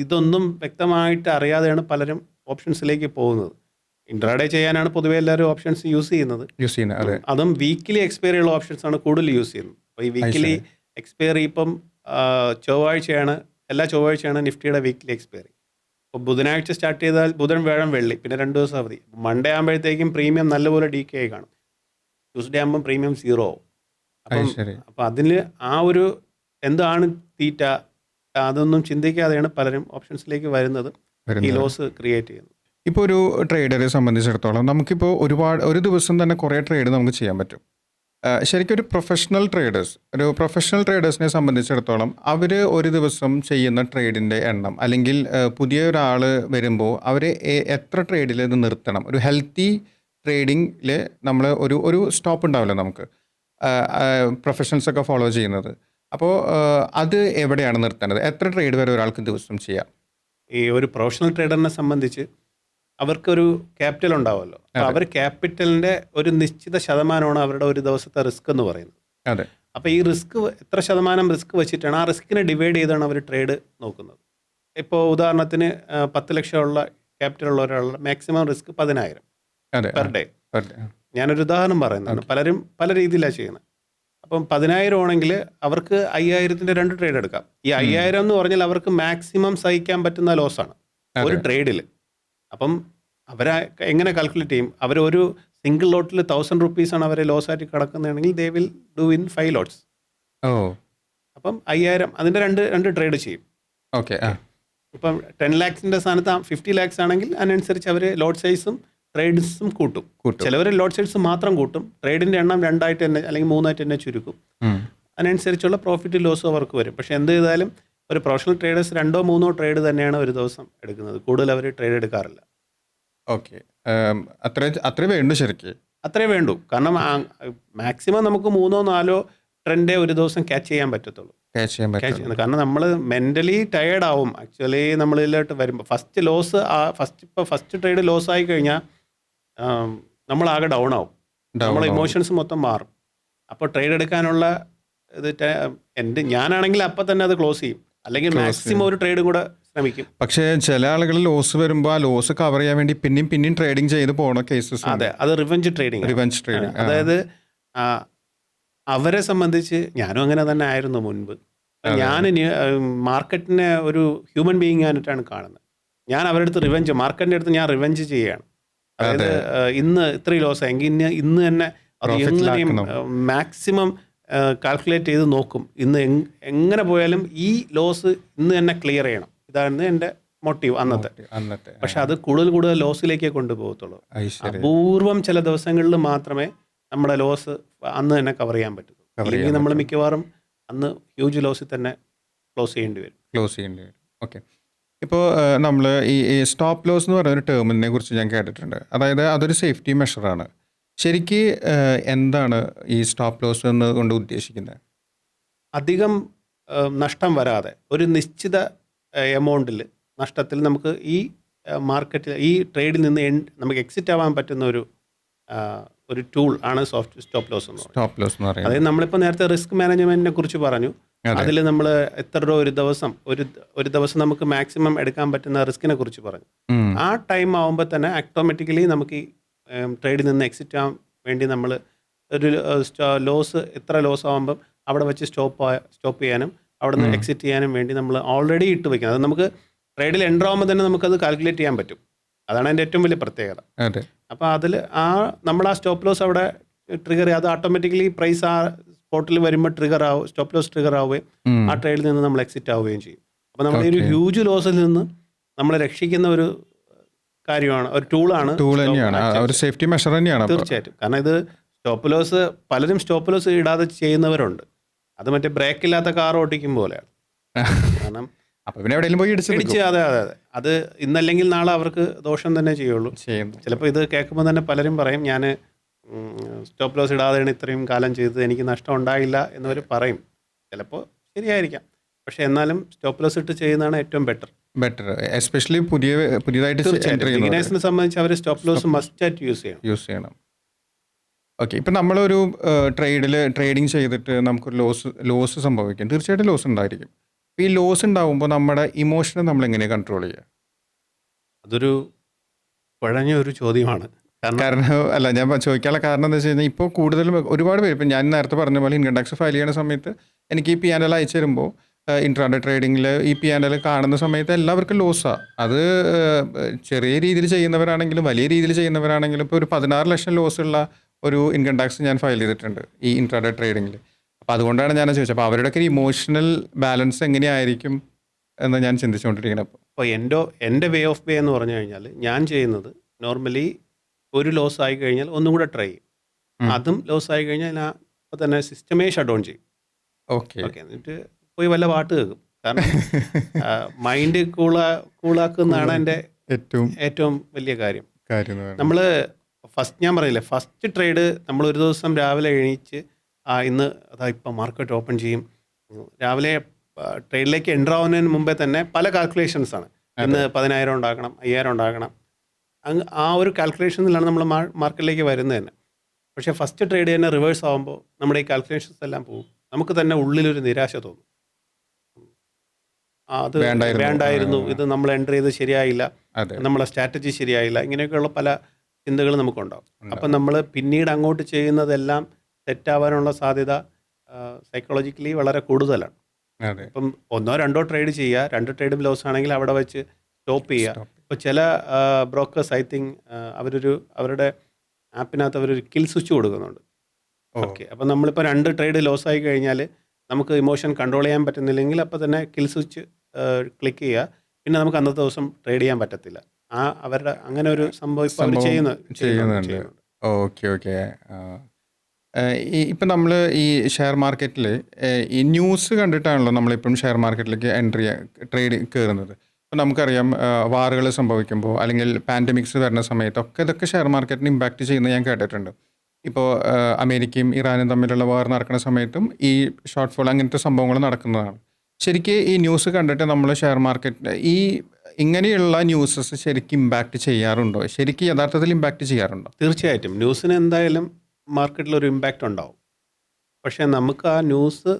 ഇതൊന്നും വ്യക്തമായിട്ട് അറിയാതെയാണ് പലരും ഓപ്ഷൻസിലേക്ക് പോകുന്നത്. ഇൻട്രാഡേ ചെയ്യാനാണ് പൊതുവെ എല്ലാവരും ഓപ്ഷൻസ് യൂസ് ചെയ്യുന്നത്. അതും വീക്കിലി എക്സ്പയറി ഉള്ള ഓപ്ഷൻസ് ആണ് കൂടുതൽ യൂസ് ചെയ്യുന്നത്. അപ്പോൾ ഈ വീക്കിലി എക്സ്പയറി ഇപ്പം എല്ലാ ചൊവ്വാഴ്ചയാണ് നിഫ്റ്റിയുടെ വീക്കിലി എക്സ്പയറി. അപ്പോൾ ബുധനാഴ്ച സ്റ്റാർട്ട് ചെയ്താൽ ബുധൻ, വ്യാഴം, വെള്ളി, പിന്നെ 2 ദിവസം അവധി. മൺഡേ ആകുമ്പോഴത്തേക്കും പ്രീമിയം നല്ലപോലെ ഡീക്കേ ആയി കാണും. ട്യൂസ്ഡേ ആകുമ്പം പ്രീമിയം 0 ആവും. അപ്പം അതിൽ ആ ഒരു എന്താണ് തീറ്റ അതൊന്നും ചിന്തിക്കാതെയാണ് പലരും ഓപ്ഷൻസിലേക്ക് വരുന്നത്, ഈ ലോസ് ക്രിയേറ്റ് ചെയ്യുന്നത്. ഇപ്പോൾ ഒരു ട്രേഡറെ സംബന്ധിച്ചിടത്തോളം നമുക്കിപ്പോൾ ഒരു ദിവസം തന്നെ കുറേ ട്രേഡ് നമുക്ക് ചെയ്യാൻ പറ്റും. ശരിക്കും ഒരു പ്രൊഫഷണൽ ട്രേഡേഴ്സിനെ സംബന്ധിച്ചിടത്തോളം അവർ ഒരു ദിവസം ചെയ്യുന്ന ട്രേഡിൻ്റെ എണ്ണം, അല്ലെങ്കിൽ പുതിയ ഒരാൾ വരുമ്പോൾ അവർ എത്ര ട്രേഡിൽ ഇത് നിർത്തണം? ഒരു ഹെൽത്തി ട്രേഡിങ്ങിൽ നമ്മൾ ഒരു സ്റ്റോപ്പ് ഉണ്ടാവില്ല നമുക്ക്, പ്രൊഫഷണൽസൊക്കെ ഫോളോ ചെയ്യുന്നത്. അപ്പോൾ അത് എവിടെയാണ് നിർത്തേണ്ടത്? എത്ര ട്രേഡ് വരെ ഒരാൾക്ക് ദിവസം ചെയ്യാം? ഈ ഒരു പ്രൊഫഷണൽ ട്രേഡറിനെ സംബന്ധിച്ച് അവർക്കൊരു ക്യാപിറ്റൽ ഉണ്ടാവുമല്ലോ. അപ്പോൾ അവർ ക്യാപിറ്റലിൻ്റെ ഒരു നിശ്ചിത ശതമാനമാണ് അവരുടെ ഒരു ദിവസത്തെ റിസ്ക് എന്ന് പറയുന്നത്. അതെ. അപ്പോൾ ഈ എത്ര ശതമാനം റിസ്ക് വെച്ചിട്ടാണ് ആ റിസ്കിനെ ഡിവൈഡ് ചെയ്താണ് അവർ ട്രേഡ് നോക്കുന്നത്. ഇപ്പോൾ ഉദാഹരണത്തിന് 10 ലക്ഷമുള്ള ക്യാപിറ്റൽ ഉള്ള ഒരാളുടെ മാക്സിമം റിസ്ക് 10,000 പെർ ഡേ. ഞാനൊരു ഉദാഹരണം പറയുന്നതാണ്. പലരും പല രീതിയിലാണ് ചെയ്യുന്നത്. അപ്പം 10,000 ആണെങ്കിൽ അവർക്ക് 5,000-ന്റെ 2 ട്രേഡ് എടുക്കാം. ഈ 5,000 എന്ന് പറഞ്ഞാൽ അവർക്ക് മാക്സിമം സഹിക്കാൻ പറ്റുന്ന ലോസാണ് ഒരു ട്രേഡിൽ. അപ്പം എങ്ങനെ കാൽക്കുലേറ്റ് ചെയ്യും? അവരൊരു സിംഗിൾ ലോട്ടിൽ 1,000 റുപ്പീസാണ് അവരെ ലോസ് ആയിട്ട് കിടക്കുന്നതാണെങ്കിൽ they will do in 5 lots. അപ്പം 5,000 അതിൻ്റെ രണ്ട് ട്രേഡ് ചെയ്യും. ഓക്കെ. ഇപ്പം 10 lakhs-ന്റെ സ്ഥാനത്ത് 50 lakhs ആണെങ്കിൽ അതിനനുസരിച്ച് അവർ ലോട്ട് സൈസും ട്രേഡ്സും കൂട്ടും. ചിലവർ ലോട്ട് സൈസ് മാത്രം കൂട്ടും, ട്രേഡിൻ്റെ എണ്ണം 2 തന്നെ അല്ലെങ്കിൽ 3 തന്നെ ചുരുക്കും. അതിനനുസരിച്ചുള്ള പ്രോഫിറ്റ് ലോസും അവർക്ക് വരും. പക്ഷെ എന്ത് ചെയ്താലും ഒരു പ്രൊഫഷണൽ ട്രേഡേഴ്സ് 2-3 ട്രേഡ് തന്നെയാണ് ഒരു ദിവസം എടുക്കുന്നത്. കൂടുതൽ അവർ ട്രേഡ് എടുക്കാറില്ല. ഓക്കെ, അത്രേ വേണ്ടു. ശരിക്കും അത്രേ വേണ്ടു. കാരണം മാക്സിമം നമുക്ക് 3-4 ട്രെൻഡേ ഒരു ദിവസം ക്യാച്ച് ചെയ്യാൻ പറ്റത്തുള്ളൂ. കാരണം നമ്മൾ മെൻ്റലി ടയേർഡ് ആവും ആക്ച്വലി നമ്മളിലോട്ട് വരുമ്പോൾ. ഫസ്റ്റ് ട്രേഡ് ലോസ് ആയി കഴിഞ്ഞാൽ നമ്മളാകെ ഡൗൺ ആവും, നമ്മളെ ഇമോഷൻസ് മൊത്തം മാറും. അപ്പോൾ ട്രേഡ് എടുക്കാനുള്ള ഞാനാണെങ്കിൽ അപ്പം തന്നെ അത് ക്ലോസ് ചെയ്യും. അല്ലെങ്കിൽ Close മാക്സിമം ഒരു ട്രേഡും കൂടെ ശ്രമിക്കും. പക്ഷേ ചില ആളുകൾ ലോസ് വരുമ്പോൾ ആ ലോസ് കവർ ചെയ്യാൻ വേണ്ടി പിന്നെയും ട്രേഡിങ് ചെയ്ത് പോണ കേസസ് അതെ, അത് റിവെഞ്ച് ട്രേഡിംഗ്. Revenge trading. അതായത് ആ, അവരെ സംബന്ധിച്ച് ഞാനും അങ്ങനെ തന്നെ ആയിരുന്നു മുൻപ്. ഞാൻ മാർക്കറ്റിനെ ഒരു ഹ്യൂമൻ ബീയിങ് ആയിട്ടാണ് കാണുന്നത്. ഞാൻ അവരുടെ അടുത്ത് റിവെഞ്ച്, മാർക്കറ്റിൻ്റെ അടുത്ത് ഞാൻ റിവെഞ്ച് ചെയ്യുകയാണ്. അതായത് ഇന്ന് ഇത്രയും ലോസ് ആയെങ്കിൽ ഇന്ന് തന്നെ അത് Profit എങ്ങനെയും ലാക്കണം. മാക്സിമം കാൽക്കുലേറ്റ് ചെയ്ത് നോക്കും. ഇന്ന് എങ്ങനെ പോയാലും ഈ ലോസ് ഇന്ന് തന്നെ ക്ലിയർ ചെയ്യണം. ഇതാണ് എൻ്റെ മോട്ടീവ് അന്നത്തെ. പക്ഷെ അത് കൂടുതൽ ലോസിലേക്കേ കൊണ്ടുപോകത്തുള്ളൂ. അപൂർവം ചില ദിവസങ്ങളിൽ മാത്രമേ നമ്മുടെ ലോസ് അന്ന് തന്നെ കവർ ചെയ്യാൻ പറ്റുള്ളൂ. അല്ലെങ്കിൽ നമ്മൾ മിക്കവാറും അന്ന് ഹ്യൂജ് ലോസിൽ തന്നെ ക്ലോസ് ചെയ്യേണ്ടി വരും. ഓക്കെ. ഇപ്പോൾ നമ്മൾ ഈ സ്റ്റോപ്പ് ലോസ് എന്ന് പറയുന്ന ഒരു ടേമിനെ കുറിച്ച് ഞാൻ കേട്ടിട്ടുണ്ട്. അതായത് അതൊരു സേഫ്റ്റി മെഷറാണ്. ശരിക്ക് എന്താണ് ഈ സ്റ്റോപ്പ് ലോസ് എന്നുകൊണ്ട് ഉദ്ദേശിക്കുന്നത്? അധികം നഷ്ടം വരാതെ ഒരു നിശ്ചിത എമൗണ്ടിൽ നഷ്ടത്തിൽ നമുക്ക് ഈ മാർക്കറ്റിൽ ഈ ട്രേഡിൽ നിന്ന് നമുക്ക് എക്സിറ്റ് ആവാൻ പറ്റുന്ന ഒരു ടൂൾ ആണ് സ്റ്റോപ്പ് ലോസ് എന്ന് പറയുന്നത്. അതായത് നമ്മളിപ്പോൾ നേരത്തെ റിസ്ക് മാനേജ്മെന്റിനെ കുറിച്ച് പറഞ്ഞു. അതിൽ നമ്മൾ എത്ര രൂപ ഒരു ദിവസം നമുക്ക് മാക്സിമം എടുക്കാൻ പറ്റുന്ന റിസ്കിനെ കുറിച്ച് പറഞ്ഞു. ആ ടൈം ആവുമ്പോൾ തന്നെ ഓട്ടോമാറ്റിക്കലി നമുക്ക് ഈ ട്രേഡിൽ നിന്ന് എക്സിറ്റ് ആവാൻ വേണ്ടി നമ്മൾ ഒരു എത്ര ലോസ് ആകുമ്പം അവിടെ വെച്ച് സ്റ്റോപ്പ് ചെയ്യാനും അവിടെ നിന്ന് എക്സിറ്റ് ചെയ്യാനും വേണ്ടി നമ്മൾ ഓൾറെഡി ഇട്ട് വയ്ക്കുന്നത്. അത് നമുക്ക് ട്രേഡിൽ എൻ്റർ ആകുമ്പോൾ തന്നെ നമുക്കത് കാൽക്കുലേറ്റ് ചെയ്യാൻ പറ്റും. അതാണ് അതിൻ്റെ ഏറ്റവും വലിയ പ്രത്യേകത. അപ്പോൾ അതിൽ നമ്മൾ ആ സ്റ്റോപ്പ് ലോസ് അവിടെ ട്രിഗർ ചെയ്യുക, അത് ഓട്ടോമാറ്റിക്കലി പ്രൈസ് ആ സ്പോട്ടിൽ വരുമ്പോൾ സ്റ്റോപ്പ് ലോസ് ട്രിഗർ ആവുകയും ആ ട്രേഡിൽ നിന്ന് നമ്മൾ എക്സിറ്റ് ആവുകയും ചെയ്യും. അപ്പോൾ നമ്മുടെ ഈ ഒരു ഹ്യൂജ് ലോസിൽ നിന്ന് നമ്മളെ രക്ഷിക്കുന്ന ഒരു കാര്യമാണ്, ഒരു ടൂളാണ്. ഒരു സേഫ്റ്റി മെഷർ തന്നെയാണ് തീർച്ചയായിട്ടും. കാരണം ഇത് പലരും സ്റ്റോപ്പ് ലോസ് ഇടാതെ ചെയ്യുന്നവരുണ്ട്. അത് മറ്റേ ബ്രേക്ക് ഇല്ലാത്ത കാർ ഓടിക്കും പോലെയാണ്. കാരണം അതെ. അത് ഇന്നല്ലെങ്കിൽ നാളെ അവർക്ക് ദോഷം തന്നെ ചെയ്യുള്ളൂ. ചിലപ്പോൾ ഇത് കേൾക്കുമ്പോൾ തന്നെ പലരും പറയും, ഞാൻ സ്റ്റോപ്പ് ലോസ് ഇടാതെയാണ് ഇത്രയും കാലം ചെയ്തത്, എനിക്ക് നഷ്ടം ഉണ്ടായില്ല എന്നവർ പറയും. ചിലപ്പോൾ ശരിയായിരിക്കാം. പക്ഷെ എന്നാലും സ്റ്റോപ്പ് ലോസ് ഇട്ട് ചെയ്യുന്നതാണ് ഏറ്റവും ബെറ്റർ. എസ്പെഷ്യലി പുതിയതായിട്ട് ബിഗിനേഴ്സിനെ സംബന്ധിച്ച് അവർ സ്റ്റോപ്പ് ലോസ് മസ്റ്റ് ആയിട്ട് യൂസ് ചെയ്യണം. ഓക്കെ. ഇപ്പം നമ്മളൊരു ട്രേഡിങ് ചെയ്തിട്ട് നമുക്കൊരു ലോസ് സംഭവിക്കും. തീർച്ചയായിട്ടും ലോസ് ഉണ്ടായിരിക്കും. ഈ ലോസ് ഉണ്ടാകുമ്പോൾ നമ്മുടെ ഇമോഷനെ നമ്മൾ എങ്ങനെയാണ് കൺട്രോൾ ചെയ്യുക? അതൊരു കുഴഞ്ഞ ഒരു ചോദ്യമാണ്. കാരണം ഞാൻ ചോദിക്കാനുള്ള കാരണം എന്താ വെച്ച് കഴിഞ്ഞാൽ, ഇപ്പോൾ കൂടുതലും ഒരുപാട് പേര്, ഇപ്പം ഞാൻ നേരത്തെ പറഞ്ഞ പോലെ ഇൻകം ടാക്സ് ഫയൽ ചെയ്യുന്ന സമയത്ത് എനിക്ക് ഈ PNL അയച്ചു തരുമ്പോൾ ഇൻട്രാഡേ ട്രേഡിങ്ങിൽ ഈ PNL കാണുന്ന സമയത്ത് എല്ലാവർക്കും ലോസാണ്. അത് ചെറിയ രീതിയിൽ ചെയ്യുന്നവരാണെങ്കിലും വലിയ രീതിയിൽ ചെയ്യുന്നവരാണെങ്കിലും ഇപ്പോൾ ഒരു 16 ലക്ഷം ലോസുള്ള ഒരു ഇൻകം ടാക്സ് ഞാൻ ഫയൽ ചെയ്തിട്ടുണ്ട് ഈ ഇൻട്രാഡേ ട്രേഡിങ്ങിൽ. അപ്പോൾ അതുകൊണ്ടാണ് ഞാൻ ചോദിച്ചത്. അപ്പോൾ അവരുടെയൊക്കെ ഇമോഷണൽ ബാലൻസ് എങ്ങനെയായിരിക്കും എന്ന് ഞാൻ ചിന്തിച്ചുകൊണ്ടിരിക്കുന്നത്. അപ്പോൾ എൻ്റെ വേ ഓഫ് എന്ന് പറഞ്ഞു കഴിഞ്ഞാൽ, ഞാൻ ചെയ്യുന്നത് നോർമലി ഒരു ലോസ് ആയി കഴിഞ്ഞാൽ ഒന്നും കൂടെ ട്രൈ ചെയ്യും. അതും ലോസ് ആയി കഴിഞ്ഞാൽ ഞാൻ അപ്പോൾ തന്നെ സിസ്റ്റമേ ഷട്ട് ഡൗൺ ചെയ്യും. ഓക്കെ. എന്നിട്ട് പോയി വല്ല പാട്ട് കേൾക്കും. കാരണം മൈൻഡ് കൂളാക്കുന്നതാണ് എൻ്റെ ഏറ്റവും വലിയ കാര്യം. നമ്മൾ ഞാൻ പറയില്ലേ, ഫസ്റ്റ് ട്രേഡ് നമ്മൾ ഒരു ദിവസം രാവിലെ എണീച്ച് ഇന്ന് ഇപ്പം മാർക്കറ്റ് ഓപ്പൺ ചെയ്യും, രാവിലെ ട്രേഡിലേക്ക് എൻ്റർ ആവുന്നതിന് മുമ്പേ തന്നെ പല കാൽക്കുലേഷൻസാണ്. ഇന്ന് 10,000 ഉണ്ടാക്കണം, 5,000 ഉണ്ടാക്കണം. ആ ഒരു കാൽക്കുലേഷനിലാണ് നമ്മൾ മാർക്കറ്റിലേക്ക് വരുന്നത് തന്നെ. പക്ഷേ ഫസ്റ്റ് ട്രേഡ് തന്നെ റിവേഴ്സ് ആകുമ്പോൾ നമ്മുടെ ഈ കാൽക്കുലേഷൻസ് എല്ലാം പോകും. നമുക്ക് തന്നെ ഉള്ളിലൊരു നിരാശ തോന്നും. അത് വേണ്ടായിരുന്നു, ഇത് നമ്മൾ എൻ്റർ ചെയ്ത് ശരിയായില്ല, നമ്മളെ സ്ട്രാറ്റജി ശരിയായില്ല, ഇങ്ങനെയൊക്കെയുള്ള പല ചിന്തകൾ നമുക്കുണ്ടാവും. അപ്പം നമ്മൾ പിന്നീട് അങ്ങോട്ട് ചെയ്യുന്നതെല്ലാം തെറ്റാവാനുള്ള സാധ്യത സൈക്കോളജിക്കലി വളരെ കൂടുതലാണ്. ഇപ്പം 1-2 ട്രേഡ് ചെയ്യുക, 2 ട്രേഡും ലോസ് ആണെങ്കിൽ അവിടെ വെച്ച് സ്റ്റോപ്പ് ചെയ്യുക. ഇപ്പോൾ ചില ബ്രോക്കേഴ്സ് ഐ തിങ്ക് അവരുടെ ആപ്പിനകത്ത് അവരൊരു കിൽ സ്വിച്ച് കൊടുക്കുന്നുണ്ട്. ഓക്കെ. അപ്പം നമ്മളിപ്പോൾ 2 ട്രേഡ് ലോസ് ആയി കഴിഞ്ഞാൽ നമുക്ക് ഇമോഷൻ കൺട്രോൾ ചെയ്യാൻ പറ്റുന്നില്ലെങ്കിൽ അപ്പോൾ തന്നെ കിൽ സ്വിച്ച് ക്ലിക്ക് ചെയ്യുക. പിന്നെ നമുക്ക് അന്നത്തെ ദിവസം ട്രേഡ് ചെയ്യാൻ പറ്റത്തില്ല. അവരുടെ അങ്ങനെ ഒരു സംഭവം ഇപ്പോൾ അവർ ചെയ്യുന്നുണ്ട്. ഓക്കെ. ഇപ്പം നമ്മൾ ഈ ഷെയർ മാർക്കറ്റിൽ ഈ ന്യൂസ് കണ്ടിട്ടാണല്ലോ നമ്മളിപ്പം ഷെയർ മാർക്കറ്റിലേക്ക് ട്രേഡ് കയറുന്നത്. ഇപ്പം നമുക്കറിയാം, വാറുകൾ സംഭവിക്കുമ്പോൾ അല്ലെങ്കിൽ പാൻഡമിക്സ് വരുന്ന സമയത്തൊക്കെ ഇതൊക്കെ ഷെയർ മാർക്കറ്റിന് ഇമ്പാക്റ്റ് ചെയ്യുന്നത് ഞാൻ കേട്ടിട്ടുണ്ട്. ഇപ്പോൾ അമേരിക്കയും ഇറാനും തമ്മിലുള്ള വാർ നടക്കുന്ന സമയത്തും ഈ ഷോർട്ട് ഫോൾ അങ്ങനത്തെ സംഭവങ്ങൾ നടക്കുന്നതാണ്. ശരിക്കും ഈ ന്യൂസ് കണ്ടിട്ട് നമ്മൾ ഷെയർ മാർക്കറ്റ് ഇങ്ങനെയുള്ള ന്യൂസസ് ശരിക്കും ഇമ്പാക്റ്റ് ചെയ്യാറുണ്ടോ? ശരിക്കും യഥാർത്ഥത്തിൽ ഇമ്പാക്റ്റ് ചെയ്യാറുണ്ടോ? തീർച്ചയായിട്ടും ന്യൂസിന് എന്തായാലും മാർക്കറ്റിലൊരു ഇമ്പാക്റ്റ് ഉണ്ടാവും. പക്ഷേ നമുക്ക് ആ ന്യൂസ്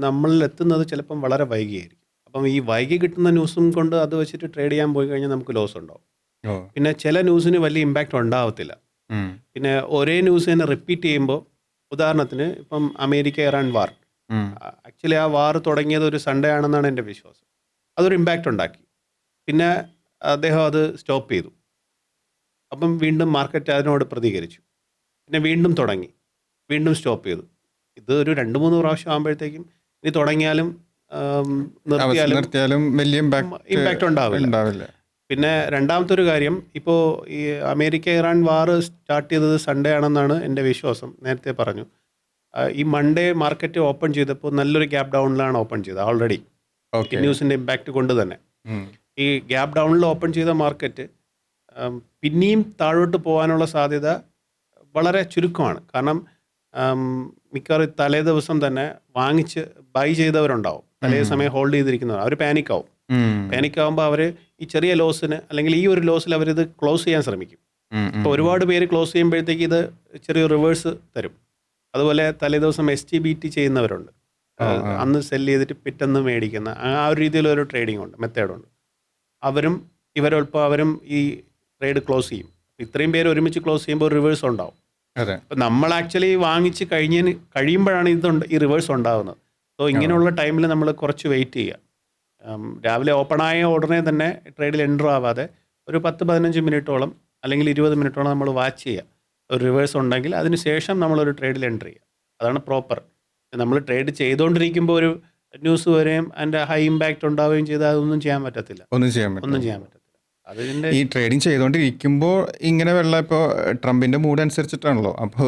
നമ്മളിൽ എത്തുന്നത് ചിലപ്പം വളരെ വൈകിയായിരിക്കും. അപ്പം ഈ വൈകി കിട്ടുന്ന ന്യൂസും കൊണ്ട് അത് വെച്ചിട്ട് ട്രേഡ് ചെയ്യാൻ പോയി കഴിഞ്ഞാൽ നമുക്ക് ലോസ് ഉണ്ടാവും. ഓ. പിന്നെ ചില ന്യൂസിന് വലിയ ഇമ്പാക്റ്റ് ഉണ്ടാവത്തില്ല. ഉം. പിന്നെ ഒരേ ന്യൂസ് തന്നെ റിപ്പീറ്റ് ചെയ്യുമ്പോൾ, ഉദാഹരണത്തിന് ഇപ്പം അമേരിക്ക ഇറാൻ വാർ, ഉം. ആക്ച്വലി ആ വാർ തുടങ്ങിയത് ഒരു സൺഡേ ആണെന്നാണ് എൻ്റെ വിശ്വാസം. അതൊരു ഇമ്പാക്റ്റ് ഉണ്ടാക്കി. പിന്നെ അദ്ദേഹം അത് സ്റ്റോപ്പ് ചെയ്തു. അപ്പം വീണ്ടും മാർക്കറ്റ് അതിനോട് പ്രതികരിച്ചു. പിന്നെ വീണ്ടും തുടങ്ങി, വീണ്ടും സ്റ്റോപ്പ് ചെയ്തു. ഇത് ഒരു 2-3 പ്രാവശ്യം ആകുമ്പോഴത്തേക്കും ഇനി തുടങ്ങിയാലും നിർത്തിയാലും നിർത്തിയാലും വലിയ ഇമ്പാക്റ്റ് ഉണ്ടാവില്ല. പിന്നെ രണ്ടാമത്തെ ഒരു കാര്യം, ഇപ്പോൾ ഈ അമേരിക്ക ഇറാൻ വാർ സ്റ്റാർട്ട് ചെയ്തത് സൺഡേ ആണെന്നാണ് എൻ്റെ വിശ്വാസം. നേരത്തെ പറഞ്ഞു. ഈ മൺഡേ മാർക്കറ്റ് ഓപ്പൺ ചെയ്തപ്പോൾ നല്ലൊരു ഗ്യാപ്പ് ഡൗണിലാണ് ഓപ്പൺ ചെയ്തത് ഓൾറെഡി, ഓക്കെ. ന്യൂസിൻ്റെ ഇമ്പാക്റ്റ് കൊണ്ട് തന്നെ. ഉം. ഈ ഗ്യാപ്പ് ഡൗണിൽ ഓപ്പൺ ചെയ്ത മാർക്കറ്റ് പിന്നെയും താഴോട്ട് പോകാനുള്ള സാധ്യത വളരെ ചുരുക്കമാണ്. കാരണം മിക്കവാറും തലേ ദിവസം തന്നെ വാങ്ങിച്ച് ബൈ ചെയ്തവരുണ്ടാവും, തലേ സമയം ഹോൾഡ് ചെയ്തിരിക്കുന്നവർ, അവർ പാനിക്കാവും. ഉം. പാനിക്കാവുമ്പോൾ അവർ ഈ ചെറിയ ലോസിന് അല്ലെങ്കിൽ ഈ ഒരു ലോസിൽ അവരിത് ക്ലോസ് ചെയ്യാൻ ശ്രമിക്കും. ഉം. ഇപ്പോൾ ഒരുപാട് പേര് ക്ലോസ് ചെയ്യുമ്പോഴത്തേക്ക് ഇത് ചെറിയ റിവേഴ്സ് തരും. അതുപോലെ തലേ ദിവസം STBT ചെയ്യുന്നവരുണ്ട്, അന്ന് സെല്ല് ചെയ്തിട്ട് പിറ്റന്ന് മേടിക്കുന്ന ആ ഒരു രീതിയിലൊരു ട്രേഡിംഗ് ഉണ്ട്, മെത്തേഡുണ്ട്. അവരും ഈ ട്രേഡ് ക്ലോസ് ചെയ്യും. ഇത്രയും പേര് ഒരുമിച്ച് ക്ലോസ് ചെയ്യുമ്പോൾ റിവേഴ്സ് ഉണ്ടാവും. അതെ. അപ്പം നമ്മൾ ആക്ച്വലി വാങ്ങിച്ച് കഴിയുമ്പോഴാണ് ഈ റിവേഴ്സ് ഉണ്ടാകുന്നത്. സോ ഇങ്ങനെയുള്ള ടൈമിൽ നമ്മൾ കുറച്ച് വെയിറ്റ് ചെയ്യുക. രാവിലെ ഓപ്പണായ ഉടനെ തന്നെ ട്രേഡിൽ എൻ്റർ ആവാതെ ഒരു 10-15 മിനിറ്റോളം അല്ലെങ്കിൽ 20 മിനിറ്റോളം നമ്മൾ വാച്ച് ചെയ്യുക. ഒരു റിവേഴ്സ് ഉണ്ടെങ്കിൽ അതിന് ശേഷം നമ്മളൊരു ട്രേഡിൽ എൻ്റർ ചെയ്യുക. അതാണ് പ്രോപ്പർ. നമ്മൾ ട്രേഡ് ചെയ്തുകൊണ്ടിരിക്കുമ്പോൾ ഒരു ന്യൂസ് വരെയും അതിൻ്റെ ഹൈ ഇമ്പാക്റ്റ് ഉണ്ടാവുകയും ചെയ്താൽ അതൊന്നും ചെയ്യാൻ പറ്റത്തില്ല. ഒന്നും ചെയ്യാൻ പറ്റില്ല. അതിൻ്റെ ഈ ട്രേഡിങ് ചെയ്തുകൊണ്ടിരിക്കുമ്പോൾ ഇങ്ങനെ ഇപ്പോൾ ട്രംപിൻ്റെ മൂഡ് അനുസരിച്ചിട്ടാണല്ലോ. അപ്പോൾ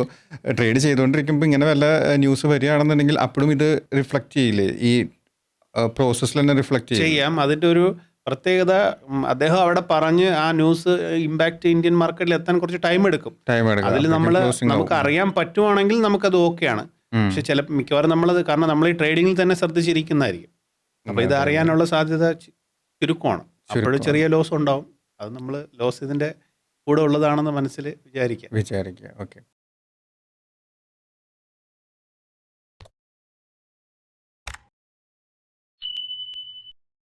ട്രേഡ് ചെയ്തുകൊണ്ടിരിക്കുമ്പോൾ ഇങ്ങനെ വല്ല ന്യൂസ് വരികയാണെന്നുണ്ടെങ്കിൽ അപ്പോഴും ഇത് റിഫ്ലക്റ്റ് ചെയ്യില്ലേ, ഈ പ്രോസസ്സിൽ തന്നെ റിഫ്ലക്റ്റ് ചെയ്യാം. അതിൻ്റെ ഒരു പ്രത്യേകത, അദ്ദേഹം അവിടെ പറഞ്ഞ് ആ ന്യൂസ് ഇമ്പാക്റ്റ് ഇന്ത്യൻ മാർക്കറ്റിൽ എത്താൻ കുറച്ച് ടൈം എടുക്കും. അതിൽ നമുക്ക് അറിയാൻ പറ്റുവാണെങ്കിൽ നമുക്കത് ഓക്കെയാണ്. പക്ഷെ മിക്കവാറും നമ്മളത്, കാരണം നമ്മൾ ഈ ട്രേഡിങ്ങിൽ തന്നെ ശ്രദ്ധിച്ചിരിക്കുന്നതായിരിക്കും. അപ്പോൾ ഇത് അറിയാനുള്ള സാധ്യത ചുരുക്കമാണ്. അപ്പോഴും ചെറിയ ലോസ് ഉണ്ടാവും. അത് നമ്മൾ ലോസ് ഇതിൻ്റെ കൂടെ ഉള്ളതാണെന്ന് മനസ്സിൽ വിചാരിക്കുക. ഓക്കെ.